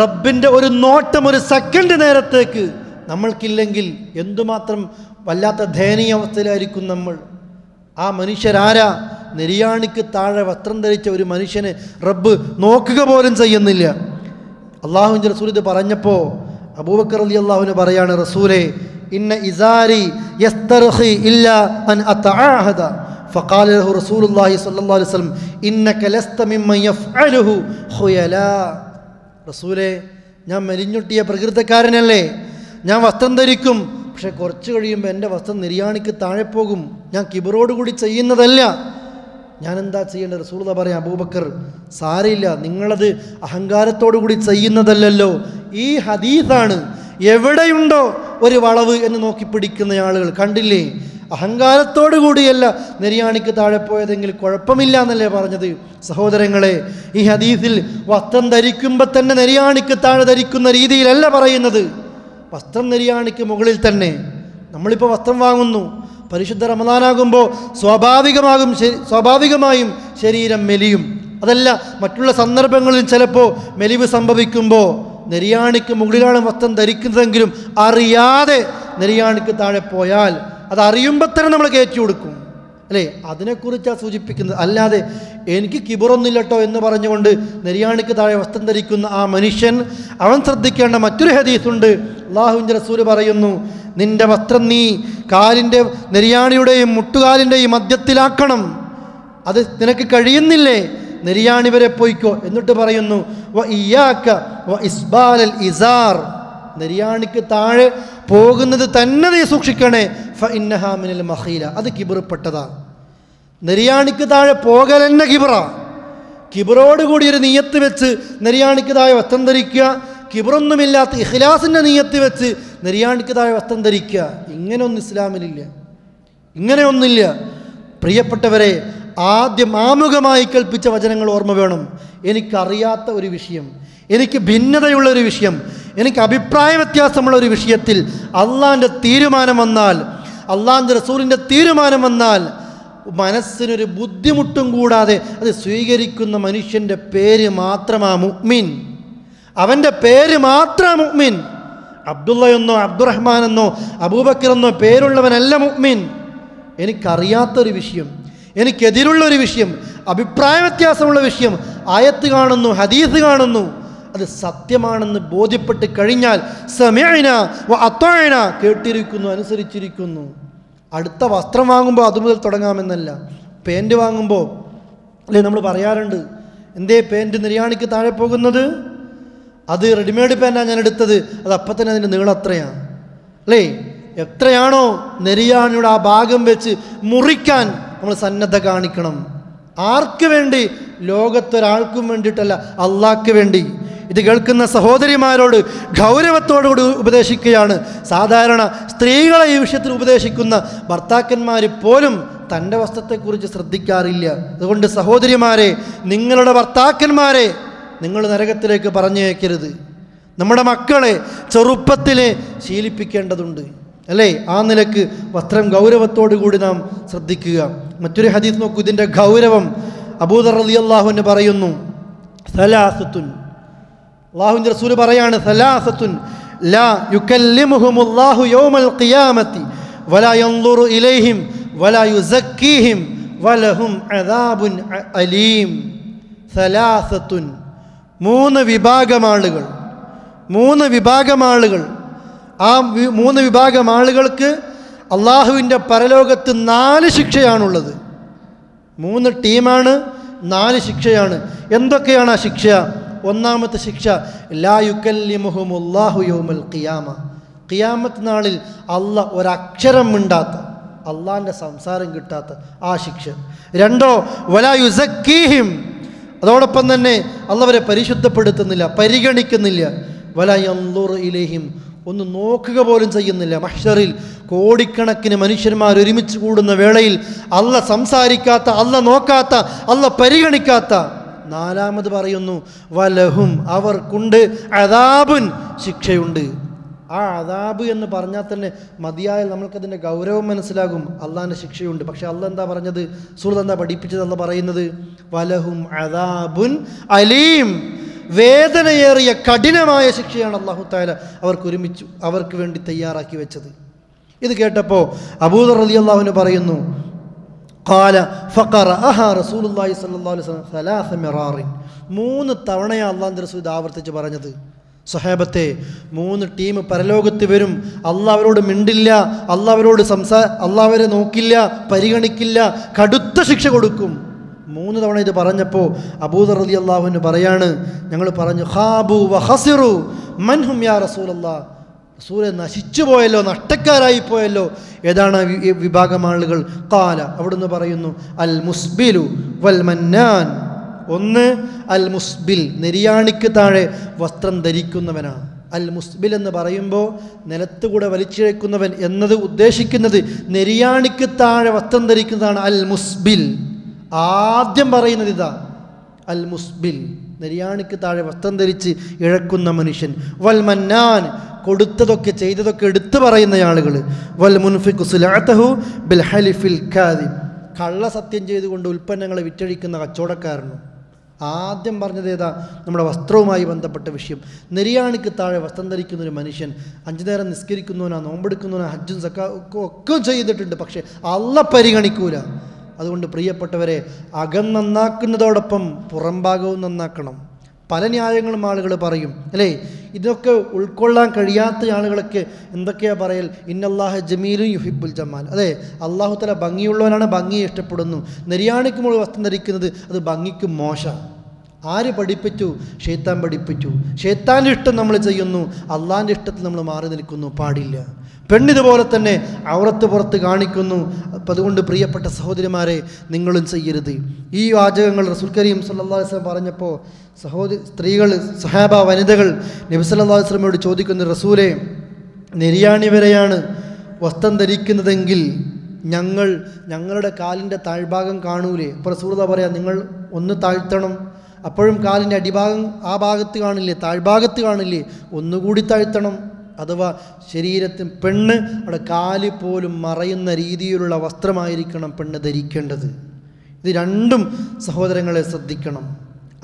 റബ്ബിൻ്റെ ഒരു നോട്ടം, ഒരു സെക്കൻഡ് നേരത്തേക്ക് നമ്മൾക്കില്ലെങ്കിൽ എന്തുമാത്രം വല്ലാത്ത ദയനീയ അവസ്ഥയിലായിരിക്കും നമ്മൾ. ആ മനുഷ്യരാരാ? നെരിയാണിക്ക് താഴെ വസ്ത്രം ധരിച്ച ഒരു മനുഷ്യനെ റബ്ബ് നോക്കുക പോലും ചെയ്യുന്നില്ല. അള്ളാഹുവിൻ്റെ റസൂൽ ഇത് പറഞ്ഞപ്പോൾ അബൂബക്കർ റളിയല്ലാഹു അൻഹു പറയാണ്, റസൂലേ, ഇന്ന ഇസാരി യസ്തർഖി ഇല്ലാ അൻ അതഅഹദ. ഫഖാല ലഹു റസൂലുള്ളാഹി സ്വല്ലല്ലാഹു അലൈഹി വസല്ലം, ഇന്നക ലസ്ത മിമ്മൻ യഫ്അലുഹു ഖുയലാ. റസൂലേ, ഞാൻ മെലിഞ്ഞൊട്ടിയ പ്രകൃതക്കാരനല്ലേ, ഞാൻ വസ്ത്രം ധരിക്കും, പക്ഷെ കുറച്ച് കഴിയുമ്പോൾ എൻ്റെ വസ്ത്രം നെരിയാണിക്ക് താഴെ പോകും, ഞാൻ കിബറോടുകൂടി ചെയ്യുന്നതല്ല, ഞാൻ എന്താ ചെയ്യേണ്ടത്? റസൂലുള്ളാഹി പറയാം, അബൂബക്കർ സാരയില്ല, നിങ്ങളത് അഹങ്കാരത്തോടു കൂടി ചെയ്യുന്നതല്ലല്ലോ. ഈ ഹദീസാണ് എവിടെയുണ്ടോ ഒരു വളവ് എന്ന് നോക്കി പിടിക്കുന്ന ആളുകൾ കണ്ടില്ലേ? അഹങ്കാരത്തോടു കൂടിയല്ല നെരിയാണിക്ക് താഴെ പോയതെങ്കിൽ കുഴപ്പമില്ല എന്നല്ലേ പറഞ്ഞത്? സഹോദരങ്ങളെ, ഈ ഹദീസിൽ വസ്ത്രം ധരിക്കുമ്പോൾ തന്നെ നെരിയാണിക്ക് താഴെ ധരിക്കുന്ന രീതിയിലല്ല പറയുന്നത്. വസ്ത്രം നെരിയാണിക്ക് മുകളിൽ തന്നെ. നമ്മളിപ്പോൾ വസ്ത്രം വാങ്ങുന്നു, പരിശുദ്ധ റമദാനാകുമ്പോൾ സ്വാഭാവികമായും ശരീരം മെലിയും. അതല്ല, മറ്റുള്ള സന്ദർഭങ്ങളിൽ ചിലപ്പോൾ മെലിവ് സംഭവിക്കുമ്പോൾ നെരിയാണിക്ക് മുകളിലാണ് വസ്ത്രം ധരിക്കുന്നതെങ്കിലും അറിയാതെ നെരിയാണിക്ക് താഴെ പോയാൽ അത് അറിയുമ്പോൾ തന്നെ നമ്മൾ കയറ്റി കൊടുക്കും അല്ലേ? അതിനെക്കുറിച്ചാണ് സൂചിപ്പിക്കുന്നത്. അല്ലാതെ എനിക്ക് കിബറൊന്നുമില്ലട്ടോ എന്ന് പറഞ്ഞുകൊണ്ട് നെരിയാണിക്ക് താഴെ വസ്ത്രം ധരിക്കുന്ന ആ മനുഷ്യൻ, അവൻ ശ്രദ്ധിക്കേണ്ട മറ്റൊരു ഹദീസുണ്ട്. അല്ലാഹുവിൻ്റെ റസൂൽ പറയുന്നു, നിന്റെ വസ്ത്രം നീ കാലിൻ്റെ നെരിയാണിയുടെയും മുട്ടുകാലിൻ്റെയും മധ്യത്തിലാക്കണം. അത് നിനക്ക് കഴിയുന്നില്ലേ? നെരിയാണി വരെ പോയിക്കോ. എന്നിട്ട് പറയുന്നു, വ ഇയ്യാക വ ഇസ്ബാലൽ ഇസാർ, നെരിയാണിക്ക് താഴെ പോകുന്നത് തന്നെ നീ സൂക്ഷിക്കണേ. ഫ ഇന്നഹാ മിനൽ മഖീല, അത് കിബിറപ്പെട്ടതാ. നെരിയാണിക്ക് താഴെ പോകൽ തന്നെ കിബറ. കിബറോടുകൂടി ഒരു നിയത്ത് വെച്ച് നെരിയാണിക്ക് താഴെ വസ്ത്രം ധരിക്കുക, കിബ്റൊന്നുമില്ലാത്ത ഇഖ്ലാസിൻ്റെ നിയ്യത്ത് വെച്ച് നെരിയാണിക്ക് താഴെ വസ്ത്രം ധരിക്കുക, ഇങ്ങനെയൊന്നും ഇസ്ലാമിലില്ല, ഇങ്ങനെയൊന്നില്ല. പ്രിയപ്പെട്ടവരെ, ആദ്യം ആമുഖമായി കൽപ്പിച്ച വചനങ്ങൾ ഓർമ്മ വേണം. എനിക്കറിയാത്ത ഒരു വിഷയം, എനിക്ക് ഭിന്നതയുള്ള ഒരു വിഷയം, എനിക്ക് അഭിപ്രായ വ്യത്യാസമുള്ള ഒരു വിഷയത്തിൽ അള്ളാഹിൻ്റെ തീരുമാനം വന്നാൽ, അള്ളാഹിൻ്റെ റസൂലിൻ്റെ തീരുമാനം വന്നാൽ മനസ്സിനൊരു ബുദ്ധിമുട്ടും കൂടാതെ അത് സ്വീകരിക്കുന്ന മനുഷ്യൻ്റെ പേര് മാത്രമാ മുഅ്മിൻ. അവൻ്റെ പേര് മാത്രമാ മുഅ്മിൻ. അബ്ദുള്ളയെന്നോ അബ്ദുറഹ്മാനെന്നോ അബൂബക്കറെന്നോ പേരുള്ളവനല്ല മുഅ്മിൻ. എനിക്കറിയാത്തൊരു വിഷയം, എനിക്കെതിരുള്ളൊരു വിഷയം, അഭിപ്രായ വ്യത്യാസമുള്ള വിഷയം, ആയത്ത് കാണുന്നു, ഹദീസ് കാണുന്നു, അത് സത്യമാണെന്ന് ബോധ്യപ്പെട്ട് കഴിഞ്ഞാൽ സമഅന വ അത്വഅന, കേട്ടിരിക്കുന്നു, അനുസരിച്ചിരിക്കുന്നു. അടുത്ത വസ്ത്രം വാങ്ങുമ്പോൾ അതുമുതൽ തുടങ്ങാമെന്നല്ല. പാൻറ് വാങ്ങുമ്പോൾ അല്ലേ നമ്മൾ പറയാറുണ്ട്, എന്തേ പാൻറ് നെരിയാണിക്ക് താഴെ പോകുന്നത്? അത് റെഡിമെയ്ഡ് പാൻറ്റാണ് ഞാൻ എടുത്തത്, അത് അപ്പം തന്നെ അതിൻ്റെ നീളം അത്രയാണ് അല്ലേ? എത്രയാണോ നെരിയാണിയുടെ ആ ഭാഗം വെച്ച് മുറിക്കാൻ നമ്മൾ സന്നദ്ധ കാണിക്കണം. ആർക്ക് വേണ്ടി? ലോകത്തൊരാൾക്കും വേണ്ടിയിട്ടല്ല, അള്ളാഹ്ക്ക് വേണ്ടി. ഇത് കേൾക്കുന്ന സഹോദരിമാരോട് ഗൗരവത്തോടുകൂടി ഉപദേശിക്കുകയാണ്. സാധാരണ സ്ത്രീകളെ ഈ വിഷയത്തിൽ ഉപദേശിക്കുന്ന ഭർത്താക്കന്മാർ പോലും തൻ്റെ വസ്ത്രത്തെക്കുറിച്ച് ശ്രദ്ധിക്കാറില്ല. അതുകൊണ്ട് സഹോദരിമാരെ, നിങ്ങളുടെ ഭർത്താക്കന്മാരെ നിങ്ങൾ നരകത്തിലേക്ക് പറഞ്ഞയക്കരുത്. നമ്മുടെ മക്കളെ ചെറുപ്പത്തിലെ ശീലിപ്പിക്കേണ്ടതുണ്ട് അല്ലേ? ആ നിലക്ക് വസ്ത്രം ഗൗരവത്തോടു കൂടി നാം ശ്രദ്ധിക്കുക. മറ്റൊരു ഹദീസ് നോക്കൂ, ഇതിൻ്റെ ഗൗരവം. അബൂദർ റളിയല്ലാഹു അൻഹു പറയുന്നു, സലാസത്തുൻ, അല്ലാഹുവിൻ്റെ റസൂൽ പറയാണ്, സലാസത്തുൻ ലാ യുകല്ലിമുഹുമുല്ലാഹു യൗമൽ ഖിയാമത്തി വലാ യൻദുറു ഇലൈഹിം വലാ യുസക്കീഹിം വലഹും അദാബുൻ അലീം. സലാസത്തുൻ, മൂന്ന് വിഭാഗം ആളുകൾ. ആ മൂന്ന് വിഭാഗം ആളുകൾക്ക് അള്ളാഹുവിൻ്റെ പരലോകത്ത് 4 ശിക്ഷയാണുള്ളത്. 3 ടീമാണ്, 4 ശിക്ഷയാണ്. എന്തൊക്കെയാണ് ആ ശിക്ഷ? ഒന്നാമത്തെ ശിക്ഷ, ലാ യുകല്ലിമുഹുമുല്ലാഹു യൗമൽ ഖിയാമ, ഖിയാമത്ത് നാളിൽ അള്ളാഹ് ഒരക്ഷരം മിണ്ടാത്ത, അള്ളാഹിൻ്റെ സംസാരം കിട്ടാത്ത ആ ശിക്ഷ. 2, വലാ യുസക്കീഹിം, അതോടൊപ്പം തന്നെ അള്ളാഹ് അവരെ പരിശുദ്ധപ്പെടുത്തുന്നില്ല, പരിഗണിക്കുന്നില്ല. വലാ യൻദുറു ഇലൈഹിം, ഒന്ന് നോക്കുക പോലും ചെയ്യുന്നില്ല. മഹ്ശറിൽ കോടിക്കണക്കിന് മനുഷ്യന്മാർ ഒരുമിച്ച് കൂടുന്ന വേളയിൽ അള്ളാഹ് സംസാരിക്കാത്ത, അള്ളാഹ് നോക്കാത്ത, അള്ളാഹ് പരിഗണിക്കാത്ത. 4 പറയുന്നു, വലഹും, അവർക്കുണ്ട് അദാബുൻ, ശിക്ഷയുണ്ട്. ആ അദാബ് എന്ന് പറഞ്ഞാൽ തന്നെ മതിയായാൽ നമ്മൾക്കതിൻ്റെ ഗൗരവം മനസ്സിലാകും. അള്ളാഹിൻ്റെ ശിക്ഷയുണ്ട്. പക്ഷെ അള്ളാഹ് എന്താ പറഞ്ഞത്? സൂറത്ത് എന്താ പഠിപ്പിച്ചത്? അള്ളാഹ് പറയുന്നത് വലഹും അദാബുൻ അലീം, വേദനയേറിയ കഠിനമായ ശിക്ഷയാണ് അല്ലാഹു തആല അവർക്ക് വേണ്ടി തയ്യാറാക്കി വെച്ചത്. ഇത് കേട്ടപ്പോൾ അബൂദർ റളിയല്ലാഹു അൻഹു പറയുന്നു, ഖാല ഫഖറഅഹാ റസൂലുള്ളാഹി സ്വല്ലല്ലാഹു അലൈഹി വസല്ലം 3 മിറാറിൻ, 3 തവണയാണ് അല്ലാഹുവിൻ്റെ റസൂൽ ആവർത്തിച്ച് പറഞ്ഞത്. സ്വഹാബത്തെ, 3 ടീം പരലോകത്ത് വരും. അള്ളാഹ് അവരോട് മിണ്ടില്ല, അള്ളാഹ് അവരോട് അള്ളാഹ് അവരെ നോക്കില്ല, പരിഗണിക്കില്ല, കടുത്ത ശിക്ഷ കൊടുക്കും. 3 തവണ ഇത് പറഞ്ഞപ്പോൾ അബൂദർ റളിയല്ലാഹു അൻഹു പറയാണ്, ഞങ്ങൾ പറഞ്ഞു, ഖാബു വ ഖസിറു മൻഹും യാ റസൂലല്ലാഹ്, റസൂലെ നശിച്ചു പോയല്ലോ, നഷ്ടക്കാരായി പോയല്ലോ. ഏതാണ് ഈ വിഭാഗം ആളുകൾ? ഖാല, അവിടുന്ന് പറയുന്നു, അൽ മുസ്ബിലു വൽ മന്നാൻ. 1 അൽ മുസ്ബിൽ, നെരിയാണിക്ക് താഴെ വസ്ത്രം ധരിക്കുന്നവനാണ്. അൽ മുസ്ബിൽ എന്ന് പറയുമ്പോൾ നിലത്തുകൂടെ വലിച്ചിഴക്കുന്നവൻ എന്നത് ഉദ്ദേശിക്കുന്നത് നെരിയാണിക്ക് താഴെ വസ്ത്രം ധരിക്കുന്നതാണ് അൽ മുസ്ബിൽ. ആദ്യം പറയുന്നത് ഇതാ, അൽ മുസ്ബിൽ, നെരിയാണിക്ക് താഴെ വസ്ത്രം ധരിച്ച് ഇഴക്കുന്ന മനുഷ്യൻ. വൽ മന്നാൻ, കൊടുത്തതൊക്കെ ചെയ്തതൊക്കെ എടുത്തു പറയുന്ന ആളുകൾ. വൽ മുൻഫിഖു സിലഅതഹു ബിൽ ഹലിഫിൽ കാദിബ്, കള്ളസത്യം ചെയ്തുകൊണ്ട് ഉൽപ്പന്നങ്ങളെ വിറ്റഴിക്കുന്ന കച്ചവടക്കാരനും. ആദ്യം പറഞ്ഞത് ഏതാ? നമ്മുടെ വസ്ത്രവുമായി ബന്ധപ്പെട്ട വിഷയം. നെരിയാണിക്ക് താഴെ വസ്ത്രം ധരിക്കുന്ന ഒരു മനുഷ്യൻ 5 നേരം നിസ്കരിക്കുന്നവനാ, നോമ്പെടുക്കുന്നവനാ, ഹജ്ജും സക്കാത്തും ഒക്കെ ചെയ്തിട്ടുണ്ട്, പക്ഷെ അള്ളാഹ് പരിഗണിക്കൂല. അതുകൊണ്ട് പ്രിയപ്പെട്ടവരെ, അകം നന്നാക്കുന്നതോടൊപ്പം പുറംഭാഗവും നന്നാക്കണം. പല ന്യായങ്ങളും ആളുകൾ പറയും അല്ലേ? ഇതൊക്കെ ഉൾക്കൊള്ളാൻ കഴിയാത്ത ആളുകളൊക്കെ എന്തൊക്കെയാ പറയൽ? ഇന്നല്ലാഹ ജമീലുൻ യുഹിബ്ബുൽ ജമാൽ. അതെ, അല്ലാഹു തആല ഭംഗിയുള്ളവനാണ്, ഭംഗിയെ ഇഷ്ടപ്പെടുന്നു. നെരിയാണിക്ക് മുകളിൽ വസ്ത്രം ധരിക്കുന്നത് അത് ഭംഗിക്ക് മോശം. ആര് പഠിപ്പിച്ചു? ഷെയ്ത്താൻ പഠിപ്പിച്ചു. ഷെയ്ത്താൻ്റെ ഇഷ്ടം നമ്മൾ ചെയ്യുന്നു, അള്ളാൻ്റെ ഇഷ്ടത്തിൽ നമ്മൾ മാറി നിൽക്കുന്നു. പാടില്ല. പെണ്ണിതുപോലെ തന്നെ ഔറത്ത് പുറത്ത് കാണിക്കുന്നു. അപ്പം അതുകൊണ്ട് പ്രിയപ്പെട്ട സഹോദരിമാരെ, നിങ്ങളും ചെയ്യരുത്. ഈ വാചകങ്ങൾ റസൂൽ കരീം സല്ലല്ലാഹു അലൈഹി വസല്ലം പറഞ്ഞപ്പോൾ സ്ത്രീകൾ, സഹാബ വനിതകൾ നബി സല്ലല്ലാഹു അലൈഹി വസല്ലമയോട് ചോദിക്കുന്നു, റസൂലേ, നെരിയാണി വരെയാണ് വസ്ത്രം ധരിക്കുന്നതെങ്കിൽ ഞങ്ങളുടെ കാലിൻ്റെ താഴ്ഭാഗം കാണൂലേ? അപ്പോൾ റസൂലുള്ളാഹി പറയാം, നിങ്ങൾ ഒന്ന് താഴ്ത്തണം. അപ്പോഴും കാലിൻ്റെ അടിഭാഗം ആ ഭാഗത്ത് കാണില്ലേ, താഴ്ഭാഗത്ത് കാണില്ലേ, ഒന്നുകൂടി താഴ്ത്തണം. അഥവാ ശരീരത്തിൽ പെണ്ണ് അവിടെ കാല് പോലും മറയുന്ന രീതിയിലുള്ള വസ്ത്രമായിരിക്കണം പെണ്ണ് ധരിക്കേണ്ടത്. ഇത് രണ്ടും സഹോദരങ്ങളെ ശ്രദ്ധിക്കണം.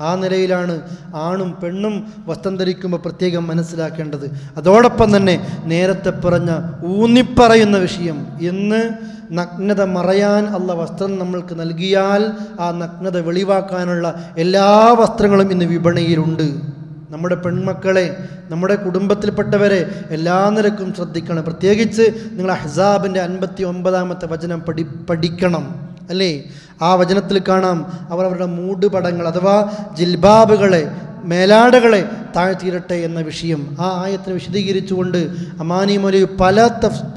ആ നിലയിലാണ് ആണും പെണ്ണും വസ്ത്രം ധരിക്കുമ്പോൾ പ്രത്യേകം മനസ്സിലാക്കേണ്ടത്. അതോടൊപ്പം തന്നെ നേരത്തെ പറഞ്ഞ ഊന്നിപ്പറയുന്ന വിഷയം, ഇന്ന് നഗ്നത മറയാൻ അള്ളാഹ് വസ്ത്രം നമ്മൾക്ക് നൽകിയാൽ ആ നഗ്നത വെളിവാക്കാനുള്ള എല്ലാ വസ്ത്രങ്ങളും ഇന്ന് വിപണിയിലുണ്ട്. നമ്മുടെ പെൺമക്കളെ, നമ്മുടെ കുടുംബത്തിൽപ്പെട്ടവരെ എല്ലാ നിലക്കും ശ്രദ്ധിക്കണം. പ്രത്യേകിച്ച് നിങ്ങൾ അഹ്സാബിൻ്റെ 59-ാമത്തെ വചനം പഠിക്കണം അല്ലേ? ആ വചനത്തിൽ കാണാം അവർ അവരുടെ മൂടുപടങ്ങൾ അഥവാ ജിൽബാബുകളെ, മേലാടകളെ താഴ്ത്തിയിരട്ടെ എന്ന വിഷയം. ആ ആയത്തിനെ വിശദീകരിച്ചുകൊണ്ട് അമാനി മൗലവി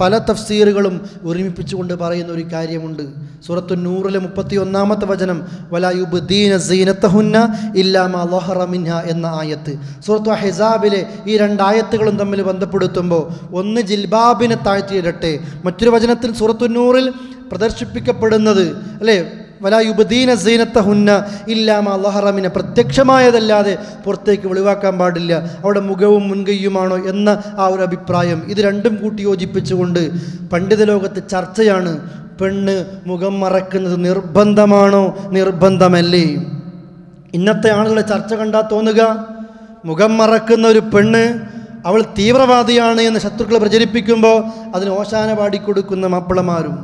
പല തഫ്സീറുകളും ഒരുമിപ്പിച്ചുകൊണ്ട് പറയുന്ന ഒരു കാര്യമുണ്ട്. സൂറത്തു നൂറിലെ 31-ാമത്തെ വചനം, വലാ യുബ്ദീന സീനത്തഹുന്ന ഇല്ലാ മാ ളഹറ മിൻഹ എന്ന ആയത്ത്. സൂറത്തു അഹ്സാബിലെ ഈ രണ്ടായത്തുകളും തമ്മിൽ ബന്ധപ്പെടുത്തുമ്പോൾ ഒന്ന് ജിൽബാബിനെ താഴ്ത്തിയിരട്ടെ, മറ്റൊരു വചനത്തിൽ സൂറത്തു നൂറിൽ പ്രദർശിപ്പിക്കപ്പെടുന്നത് അല്ലേ, വലാ യുബ്ദീന സീനത്തഹുന്ന ഇല്ലാ മാ ളഹറ മിൻഹ, പ്രത്യക്ഷമായതല്ലാതെ പുറത്തേക്ക് വെളിവാക്കാൻ പാടില്ല. അവിടെ മുഖവും മുൻകൈയുമാണോ എന്ന ആ ഒരു അഭിപ്രായം, ഇത് രണ്ടും കൂട്ടി യോജിപ്പിച്ചുകൊണ്ട് പണ്ഡിത ലോകത്ത് ചർച്ചയാണ്, പെണ്ണ് മുഖം മറക്കുന്നത് നിർബന്ധമാണോ നിർബന്ധമല്ലേ? ഇന്നത്തെ ആളുകളുടെ ചർച്ച കണ്ടാൽ തോന്നുക മുഖം മറക്കുന്ന ഒരു പെണ്ണ് അവൾ തീവ്രവാദിയാണ് എന്ന് ശത്രുക്കൾ പ്രചരിപ്പിക്കുമ്പോൾ അതിന് ഓശാന പാടിക്കൊടുക്കുന്ന മാപ്പിളമാരും.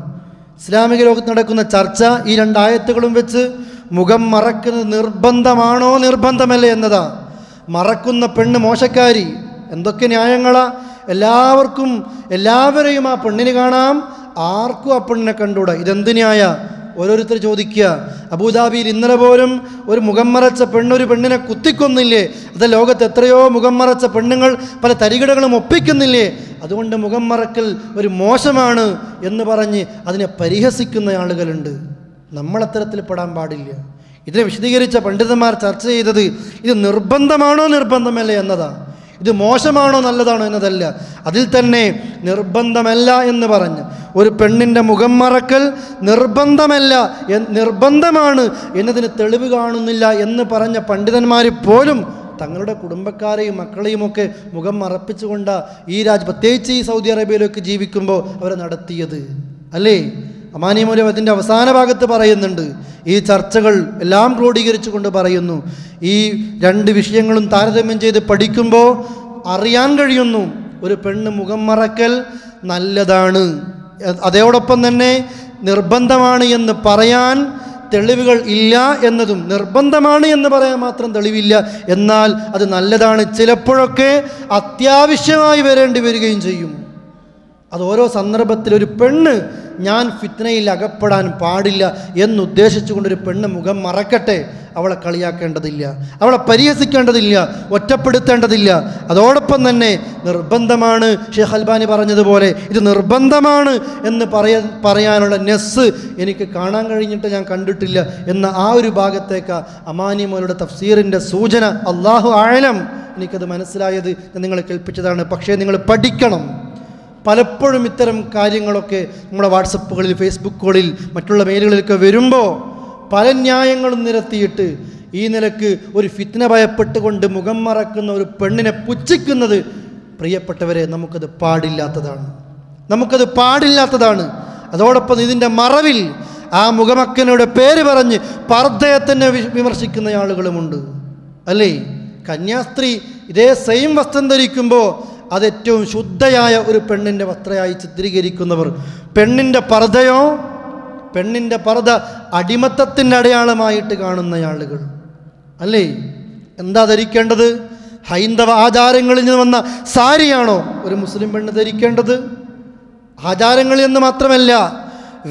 ഇസ്ലാമിക ലോകത്ത് നടക്കുന്ന ചർച്ച ഈ രണ്ടായത്തുകളും വെച്ച് മുഖം മറക്കുന്നത് നിർബന്ധമാണോ നിർബന്ധമല്ലേ എന്നതാ. മറക്കുന്ന പെണ്ണ് മോശക്കാരി, എന്തൊക്കെ ന്യായങ്ങളാ! എല്ലാവരെയും ആ പെണ്ണിന് കാണാം, ആർക്കും ആ പെണ്ണിനെ കണ്ടുകൂടാ. ഇതെന്ത് ന്യായ? ഓരോരുത്തർ ചോദിക്കുക. അബൂദാബിയിൽ ഇന്നലെ പോലും ഒരു മുഖം മറച്ച പെണ്ണൊരു പെണ്ണിനെ കുത്തിക്കൊന്നില്ലേ? അത് ലോകത്ത് എത്രയോ മുഖം മറച്ച പെണ്ണുങ്ങൾ പല തരികിടകളും ഒപ്പിക്കുന്നില്ലേ? അതുകൊണ്ട് മുഖം മറക്കൽ ഒരു മോശമാണ് എന്ന് പറഞ്ഞ് അതിനെ പരിഹസിക്കുന്ന ആളുകളുണ്ട്. നമ്മളത്തരത്തിൽ പെടാൻ പാടില്ല. ഇതിനെ വിശദീകരിച്ച പണ്ഡിതന്മാർ ചർച്ച ചെയ്തത് ഇത് നിർബന്ധമാണോ നിർബന്ധമല്ലേ എന്നതാ. ഇത് മോശമാണോ നല്ലതാണോ എന്നതല്ല. അതിൽ തന്നെ നിർബന്ധമല്ല എന്ന് പറഞ്ഞ് ഒരു പെണ്ണിൻ്റെ മുഖം മറക്കൽ നിർബന്ധമാണ് എന്നതിന് തെളിവ് കാണുന്നില്ല എന്ന് പറഞ്ഞ പണ്ഡിതന്മാർ പോലും തങ്ങളുടെ കുടുംബക്കാരെയും മക്കളെയുമൊക്കെ മുഖം മറപ്പിച്ചുകൊണ്ട് ഈ പ്രത്യേകിച്ച് ഈ സൗദി അറേബ്യയിലൊക്കെ ജീവിക്കുമ്പോൾ അവരെ നടത്തിയത് അല്ലേ? അമാനി മൗലവി അതിൻ്റെ അവസാന ഭാഗത്ത് പറയുന്നുണ്ട്, ഈ ചർച്ചകൾ എല്ലാം ക്രോഡീകരിച്ചുകൊണ്ട് പറയുന്നു, ഈ രണ്ട് വിഷയങ്ങളും താരതമ്യം ചെയ്ത് പഠിക്കുമ്പോൾ അറിയാൻ കഴിയുന്നു ഒരു പെണ്ണ് മുഖം മറക്കൽ നല്ലതാണ്, അതോടൊപ്പം തന്നെ നിർബന്ധമാണ് എന്ന് പറയാൻ തെളിവുകൾ ഇല്ല എന്നതും, നിർബന്ധമാണ് എന്ന് പറയാൻ മാത്രം തെളിവില്ല, എന്നാൽ അത് നല്ലതാണ്, ചിലപ്പോഴൊക്കെ അത്യാവശ്യമായി വരേണ്ടി വരികയും ചെയ്യും. അത് ഓരോ സന്ദർഭത്തിൽ ഒരു പെണ്ണ് ഞാൻ ഫിത്നയിൽ അകപ്പെടാൻ പാടില്ല എന്നുദ്ദേശിച്ചുകൊണ്ടൊരു പെണ്ണ് മുഖം മറക്കട്ടെ, അവളെ കളിയാക്കേണ്ടതില്ല, അവളെ പരിഹസിക്കേണ്ടതില്ല, ഒറ്റപ്പെടുത്തേണ്ടതില്ല. അതോടൊപ്പം തന്നെ നിർബന്ധമാണ്, ഷെയ്ഖ് അൽബാനി പറഞ്ഞതുപോലെ ഇത് നിർബന്ധമാണ് എന്ന് പറയാനുള്ള നെസ്സ് എനിക്ക് കാണാൻ കഴിഞ്ഞിട്ട് ഞാൻ കണ്ടിട്ടില്ല എന്ന ആ ഒരു ഭാഗത്തേക്ക് അമാനി മൗലയുടെ തഫ്സീറിൻ്റെ സൂചന. അല്ലാഹു ആലം, എനിക്കത് മനസ്സിലായത് ഞാൻ നിങ്ങളെ കേൾപ്പിച്ചതാണ്. പക്ഷേ നിങ്ങൾ പഠിക്കണം. പലപ്പോഴും ഇത്തരം കാര്യങ്ങളൊക്കെ നമ്മുടെ വാട്സപ്പുകളിൽ, ഫേസ്ബുക്കുകളിൽ, മറ്റുള്ള മെയിലുകളിലൊക്കെ വരുമ്പോൾ പല ന്യായങ്ങളും നിരത്തിയിട്ട് ഈ നിലക്ക് ഒരു ഫിത്ന ഭയപ്പെട്ടുകൊണ്ട് മുഖം മറക്കുന്ന ഒരു പെണ്ണിനെ പുച്ഛിക്കുന്നത്, പ്രിയപ്പെട്ടവരെ, നമുക്കത് പാടില്ലാത്തതാണ്. അതോടൊപ്പം ഇതിൻ്റെ മറവിൽ ആ മുഖമക്കനയുടെ പേര് പറഞ്ഞ് പർദ്ദയെ തന്നെ വിമർശിക്കുന്ന ആളുകളുമുണ്ട് അല്ലേ? കന്യാസ്ത്രീ ഇതേ സെയിം വസ്ത്രം ധരിക്കുമ്പോൾ അതേറ്റവും ശുദ്ധയായ ഒരു പെണ്ണിൻ്റെ വസ്ത്രയായി ചിത്രീകരിക്കുന്നവർ, പെണ്ണിൻ്റെ പർദ്ദ അടിമത്തത്തിൻ്റെ അടയാളമായിട്ട് കാണുന്ന ആളുകൾ അല്ലേ? എന്താ ധരിക്കേണ്ടത്? ഹൈന്ദവ ആചാരങ്ങളിൽ നിന്ന് വന്ന സാരിയാണോ ഒരു മുസ്ലിം പെണ്ണ് ധരിക്കേണ്ടത്? ആചാരങ്ങളിൽ നിന്ന് മാത്രമല്ല,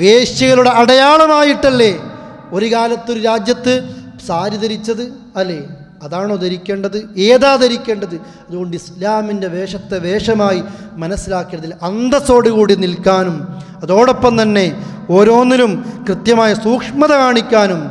വേശ്യകളുടെ അടയാളമായിട്ടല്ലേ ഒരു കാലത്തൊരു രാജ്യത്ത് സാരി ധരിച്ചത് അല്ലേ? അതാണോ ധരിക്കേണ്ടത്, ഏതാ ധരിക്കേണ്ടത്? അതുകൊണ്ട് ഇസ്ലാമിൻ്റെ വേഷത്തെ വേഷമായി മനസ്സിലാക്കിയതിൽ അന്തസ്സോടുകൂടി നിൽക്കാനും അതോടൊപ്പം തന്നെ ഓരോന്നിലും കൃത്യമായ സൂക്ഷ്മത കാണിക്കാനും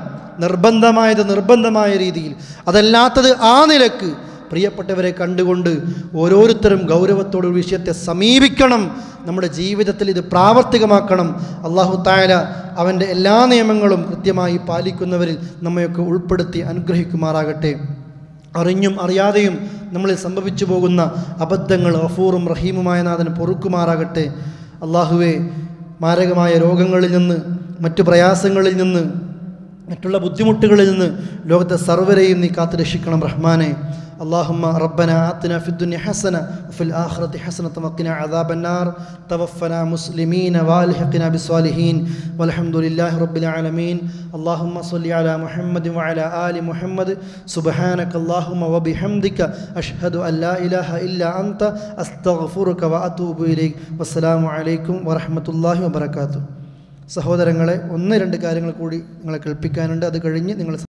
നിർബന്ധമായത് നിർബന്ധമായ രീതിയിൽ, അതല്ലാത്തത് ആ നിലക്ക് പ്രിയപ്പെട്ടവരെ കണ്ടുകൊണ്ട് ഓരോരുത്തരും ഗൗരവത്തോടെ വിഷയത്തെ സമീപിക്കണം. നമ്മുടെ ജീവിതത്തിൽ ഇത് പ്രാവർത്തികമാക്കണം. അല്ലാഹു തആല അവൻ്റെ എല്ലാ നിയമങ്ങളും കൃത്യമായി പാലിക്കുന്നവരിൽ നമ്മയൊക്കെ ഉൾപ്പെടുത്തി അനുഗ്രഹിക്കുമാറാകട്ടെ. അറിഞ്ഞും അറിയാതെയും നമ്മളിൽ സംഭവിച്ചു പോകുന്ന അബദ്ധങ്ങൾ ഗഫൂറും റഹീമുമായ നാഥൻ പൊറുക്കുമാറാകട്ടെ. അല്ലാഹുവേ, മാരകമായ രോഗങ്ങളിൽ നിന്ന്, മറ്റു പ്രയാസങ്ങളിൽ നിന്ന്, മറ്റുള്ള ബുദ്ധിമുട്ടുകളിൽ നിന്ന് ലോകത്തെ സർവരെയും നീ കാത്തു രക്ഷിക്കണം റഹ്മാനെ. اللهم ربنا آتنا في الدنيا حسنة وفي الآخرة حسنة وقنا عذاب النار. توفنا مسلمين والحقنا بالصالحين والحمد لله رب العالمين. اللهم صل على محمد وعلى آل محمد. سبحانك اللهم وبحمدك أشهد أن لا إله إلا أنت أستغفرك وأتوب إليك. والسلام عليكم ورحمة الله وبركاته. സഹോദരങ്ങളെ, 1-2 കാര്യങ്ങൾ കൂടി നിങ്ങളെ കേൾപ്പിക്കാനുണ്ട്. അത് കഴിഞ്ഞ് നിങ്ങൾ